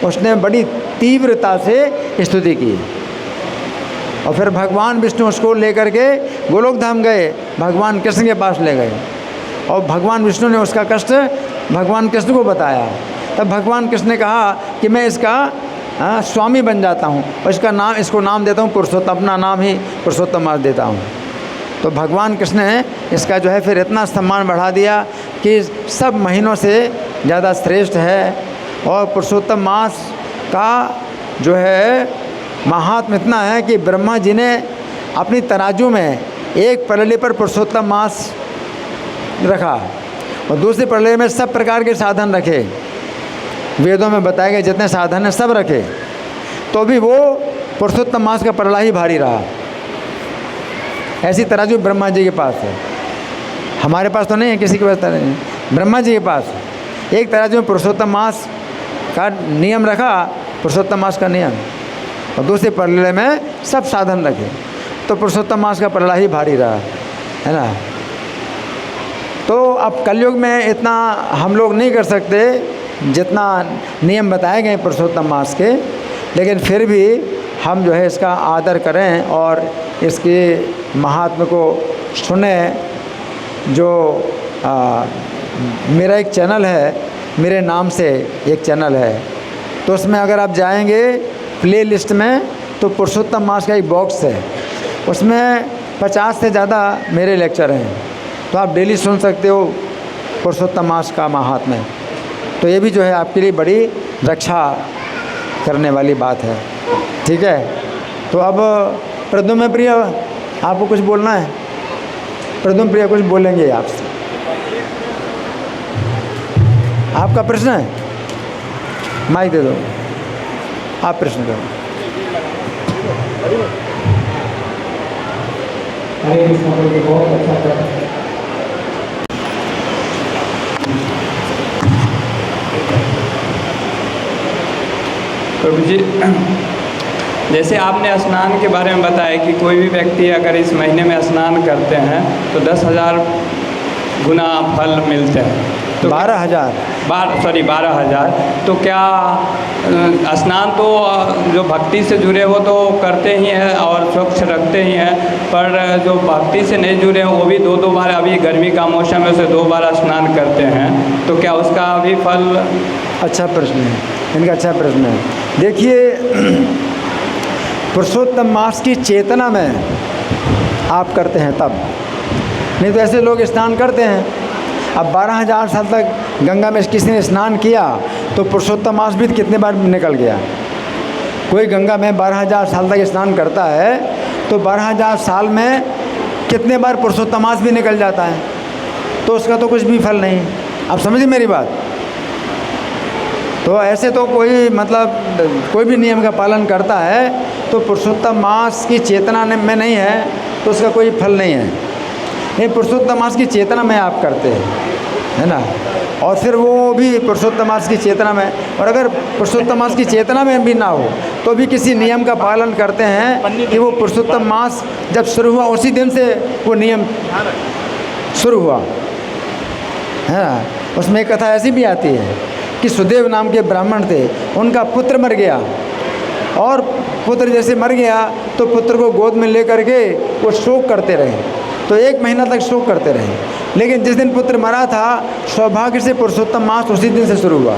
उसने बड़ी तीव्रता से स्तुति की। और फिर भगवान विष्णु उसको लेकर के गोलोक धाम गए, भगवान कृष्ण के पास ले गए और भगवान विष्णु ने उसका कष्ट भगवान कृष्ण को बताया। तब भगवान कृष्ण ने कहा कि मैं इसका स्वामी बन जाता हूँ और इसको नाम देता हूँ पुरुषोत्तम, अपना नाम ही पुरुषोत्तम मास देता हूँ। तो भगवान कृष्ण ने इसका जो है फिर इतना सम्मान बढ़ा दिया कि सब महीनों से ज़्यादा श्रेष्ठ है। और पुरुषोत्तम मास का जो है महात्म्य इतना है कि ब्रह्मा जी ने अपनी तराजू में एक पलड़े पर पुरुषोत्तम मास रखा और दूसरी पलड़े में सब प्रकार के साधन रखे। वेदों में बताए गए जितने साधन हैं सब रखे, तो भी वो पुरुषोत्तम मास का पलड़ा ही भारी रहा। ऐसी तराजू ब्रह्मा जी के पास है, हमारे पास तो नहीं है, किसी के पास नहीं है, ब्रह्मा जी के पास एक तराजू में पुरुषोत्तम मास का नियम रखा, पुरुषोत्तम मास का नियम, और दूसरे पलड़े में सब साधन रखे, तो पुरुषोत्तम मास का पलड़ा ही भारी रहा, है ना। तो अब कलयुग में इतना हम लोग नहीं कर सकते जितना नियम बताए गए पुरुषोत्तम मास के, लेकिन फिर भी हम जो है इसका आदर करें और इसके महात्म्य को सुने। जो मेरा एक चैनल है, मेरे नाम से एक चैनल है, तो उसमें अगर आप जाएंगे प्ले लिस्ट में तो पुरुषोत्तम मास का एक बॉक्स है, उसमें 50 से ज़्यादा मेरे लेक्चर हैं, तो आप डेली सुन सकते हो पुरुषोत्तम मास का महात्म्य। तो ये भी जो है आपके लिए बड़ी रक्षा करने वाली बात है। ठीक है, तो अब प्रद्युम्न प्रिय आपको कुछ बोलना है? प्रद्युम्न प्रिय कुछ बोलेंगे आपसे, आपका प्रश्न है? माइक दे दो, आप प्रश्न करो। हरे कृष्ण प्रभु जी, बहुत अच्छा प्रश्न। प्रभु जी, जैसे आपने स्नान के बारे में बताया कि कोई भी व्यक्ति अगर इस महीने में स्नान करते हैं तो 10,000 गुना फल मिलते हैं। तो 12,000। तो क्या स्नान तो जो भक्ति से जुड़े हो तो करते ही हैं और स्वच्छ रखते ही हैं, पर जो भक्ति से नहीं जुड़े हैं वो भी 2-2 बार, अभी गर्मी का मौसम है उसे 2 बार स्नान करते हैं, तो क्या उसका भी फल? अच्छा प्रश्न है, इनका अच्छा प्रश्न है। देखिए, पुरुषोत्तम मास की चेतना में आप करते हैं तब, नहीं तो ऐसे लोग स्नान करते हैं। अब 12,000 साल तक गंगा में किसी ने स्नान किया तो पुरुषोत्तम मास भी कितने बार निकल गया। कोई गंगा में 12,000 साल तक स्नान करता है तो 12,000 साल में कितने बार पुरुषोत्तम मास भी निकल जाता है, तो उसका तो कुछ भी फल नहीं। आप समझिए मेरी बात। तो ऐसे तो कोई मतलब कोई भी नियम का पालन करता है तो पुरुषोत्तम मास की चेतना में नहीं है तो उसका कोई फल नहीं है। ये पुरुषोत्तम मास की चेतना में आप करते हैं, है ना, और फिर वो भी पुरुषोत्तम मास की चेतना में, और अगर पुरुषोत्तम मास की चेतना में भी ना हो तो भी किसी नियम का पालन करते हैं कि वो पुरुषोत्तम मास जब शुरू हुआ उसी दिन से वो नियम शुरू हुआ, है ना। उसमें एक कथा ऐसी भी आती है कि सुदेव नाम के ब्राह्मण थे, उनका पुत्र मर गया, और पुत्र जैसे मर गया तो पुत्र को गोद में लेकर के वो शोक करते रहे, तो 1 महीना तक शोक करते रहे। लेकिन जिस दिन पुत्र मरा था, सौभाग्य से पुरुषोत्तम मास उसी दिन से शुरू हुआ,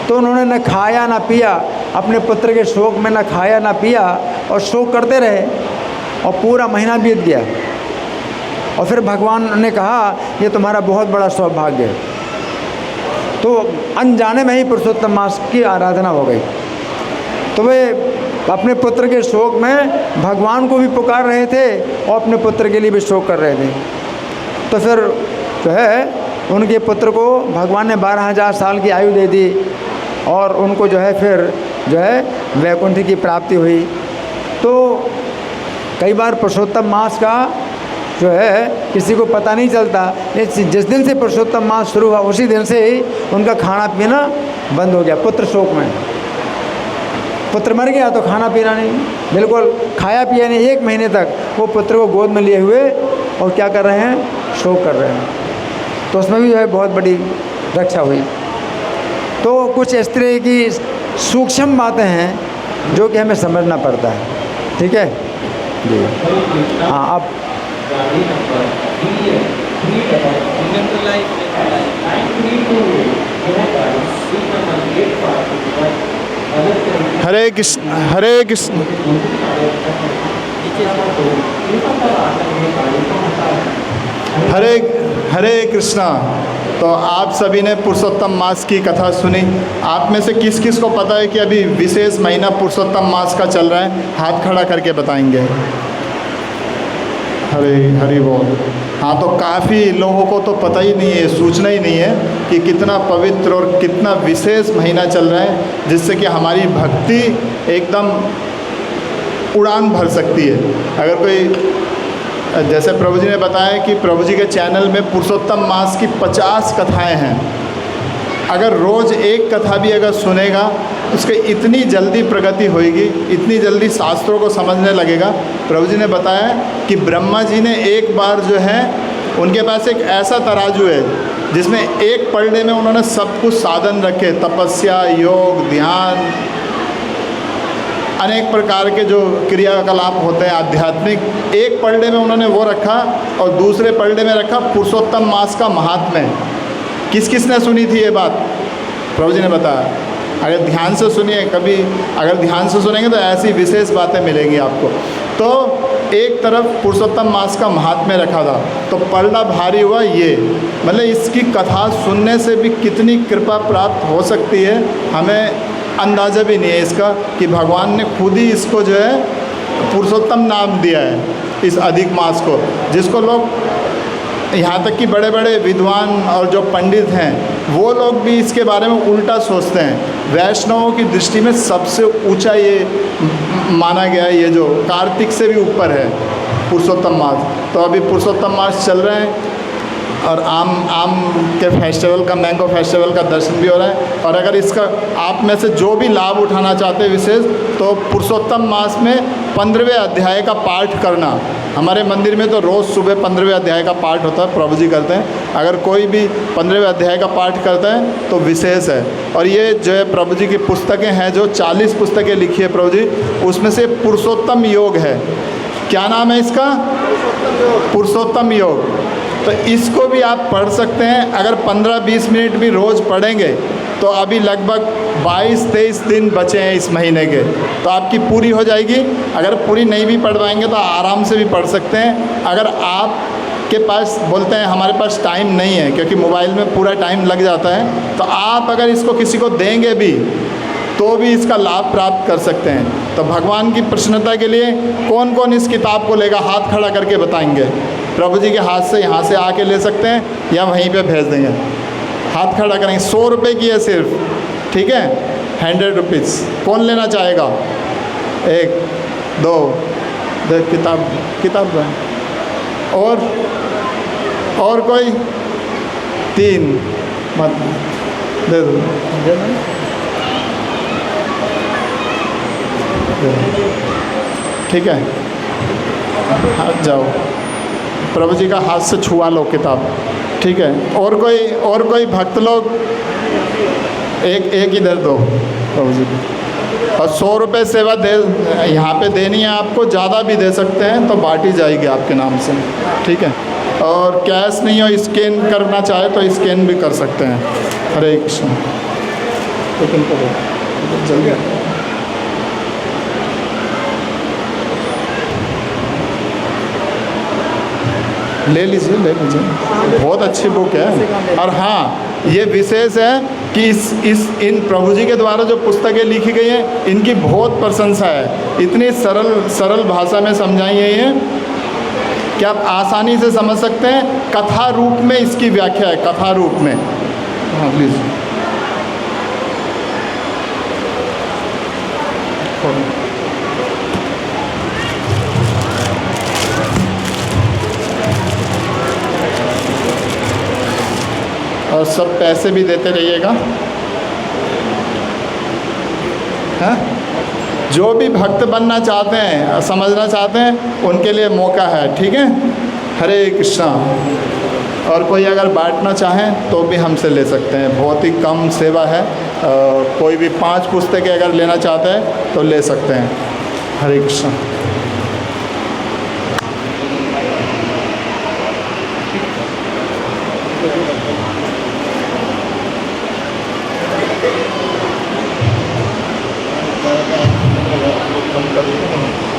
तो उन्होंने न खाया न पिया, अपने पुत्र के शोक में न खाया न पिया और शोक करते रहे, और पूरा महीना बीत गया। और फिर भगवान ने कहा ये तुम्हारा बहुत बड़ा सौभाग्य है, तो अनजाने में ही पुरुषोत्तम मास की आराधना हो गई। तो वे अपने पुत्र के शोक में भगवान को भी पुकार रहे थे और अपने पुत्र के लिए भी शोक कर रहे थे। तो फिर जो है उनके पुत्र को भगवान ने 12,000 साल की आयु दे दी, और उनको जो है फिर जो है वैकुंठ की प्राप्ति हुई। तो कई बार पुरुषोत्तम मास का जो है किसी को पता नहीं चलता, जिस दिन से पुरुषोत्तम मास शुरू हुआ उसी दिन से ही उनका खाना पीना बंद हो गया। पुत्र शोक में पुत्र मर गया तो खाना पीना नहीं, बिल्कुल खाया पिया नहीं, 1 महीने तक वो पुत्र को गोद में लिए हुए और क्या कर रहे हैं, शोक कर रहे हैं। तो उसमें भी जो है बहुत बड़ी रक्षा हुई। तो कुछ इस तरह की सूक्ष्म बातें हैं जो कि हमें समझना पड़ता है। ठीक है जी, हाँ। अब हरे कृष्ण, हरे कृष्ण। हरे कृष्णा। तो आप सभी ने पुरुषोत्तम मास की कथा सुनी। आप में से किस किस को पता है कि अभी विशेष महीना पुरुषोत्तम मास का चल रहा है? हाथ खड़ा करके बताएंगे। हरि बोल। हाँ, तो काफ़ी लोगों को तो पता ही नहीं है, सूचना ही नहीं है कि कितना पवित्र और कितना विशेष महीना चल रहा है, जिससे कि हमारी भक्ति एकदम उड़ान भर सकती है। अगर कोई, जैसे प्रभु जी ने बताया कि प्रभु जी के चैनल में पुरुषोत्तम मास की 50 कथाएं हैं। अगर रोज़ एक कथा भी अगर सुनेगा तो उसकी इतनी जल्दी प्रगति होएगी, इतनी जल्दी शास्त्रों को समझने लगेगा। प्रभु जी ने बताया कि ब्रह्मा जी ने एक बार जो है, उनके पास एक ऐसा तराजू है जिसमें एक पलड़े में उन्होंने सब कुछ साधन रखे, तपस्या, योग, ध्यान, अनेक प्रकार के जो क्रियाकलाप होते हैं आध्यात्मिक, एक पलड़े में उन्होंने वो रखा और दूसरे पलड़े में रखा पुरुषोत्तम मास का महात्म्य। किस किस ने सुनी थी ये बात? प्रभु जी ने बताया। अगर ध्यान से सुनिए, कभी अगर ध्यान से सुनेंगे तो ऐसी विशेष बातें मिलेंगी आपको। तो एक तरफ पुरुषोत्तम मास का महात्म्य रखा था, तो पलड़ा भारी हुआ ये। मतलब इसकी कथा सुनने से भी कितनी कृपा प्राप्त हो सकती है, हमें अंदाज़ा भी नहीं है इसका, कि भगवान ने खुद ही इसको जो है पुरुषोत्तम नाम दिया है इस अधिक मास को, जिसको लोग यहाँ तक कि बड़े बड़े विद्वान और जो पंडित हैं वो लोग भी इसके बारे में उल्टा सोचते हैं। वैष्णवों की दृष्टि में सबसे ऊंचा ये माना गया है, ये जो कार्तिक से भी ऊपर है पुरुषोत्तम मास। तो अभी पुरुषोत्तम मास चल रहे हैं और आम के फेस्टिवल का, मैंगो फेस्टिवल का दर्शन भी हो रहा है। और अगर इसका आप में से जो भी लाभ उठाना चाहते हैं विशेष, तो पुरुषोत्तम मास में 15वें अध्याय का पाठ करना। हमारे मंदिर में तो रोज़ सुबह 15वें अध्याय का पाठ होता है, प्रभु जी करते हैं। अगर कोई भी 15वें अध्याय का पाठ करता है तो विशेष है। और ये जो है प्रभु जी की पुस्तकें हैं, जो 40 पुस्तकें लिखी है प्रभु जी, उसमें से पुरुषोत्तम योग है। क्या नाम है इसका? पुरुषोत्तम योग। तो इसको भी आप पढ़ सकते हैं। अगर 15-20 मिनट भी रोज़ पढ़ेंगे तो अभी लगभग 22-23 दिन बचे हैं इस महीने के, तो आपकी पूरी हो जाएगी। अगर पूरी नहीं भी पढ़ पाएंगे तो आराम से भी पढ़ सकते हैं। अगर आप के पास बोलते हैं हमारे पास टाइम नहीं है, क्योंकि मोबाइल में पूरा टाइम लग जाता है, तो आप अगर इसको किसी को देंगे भी तो भी इसका लाभ प्राप्त कर सकते हैं। तो भगवान की प्रसन्नता के लिए कौन कौन इस किताब को लेगा, हाथ खड़ा करके बताएंगे। प्रभु जी के हाथ से यहाँ से आके ले सकते हैं या वहीं पे भेज देंगे। हाथ खड़ा करेंगे। 100 रुपये की है सिर्फ, ठीक है, 100 रुपीज़। कौन लेना चाहेगा? 1 2 किताब और कोई 3 मत दे दो। ठीक है, हाथ जाओ, प्रभु जी का हाथ से छुआ लो किताब, ठीक है। और कोई भक्त लोग एक इधर दो प्रभु जी को। और 100 रुपये सेवा दे यहाँ पे देनी है आपको, ज़्यादा भी दे सकते हैं तो बांटी जाएगी आपके नाम से, ठीक है। और कैश नहीं हो, स्कैन करना चाहे तो स्कैन भी कर सकते हैं। हरे कृष्ण। लेकिन करो जल्दी। ले लीजिए बहुत अच्छी बुक है। और हाँ, ये विशेष है कि इन प्रभु जी के द्वारा जो पुस्तकें लिखी गई हैं इनकी बहुत प्रशंसा है। इतनी सरल भाषा में समझाई गई है कि आप आसानी से समझ सकते हैं। कथा रूप में इसकी व्याख्या है, कथा रूप में। हाँ प्लीज़। और सब पैसे भी देते रहिएगा। हाँ, जो भी भक्त बनना चाहते हैं, समझना चाहते हैं, उनके लिए मौका है, ठीक है। हरे कृष्णा। और कोई अगर बांटना चाहें तो भी हमसे ले सकते हैं, बहुत ही कम सेवा है। कोई भी 5 पुस्तकें अगर लेना चाहते हैं तो ले सकते हैं। हरे कृष्णा। हम करते हैं।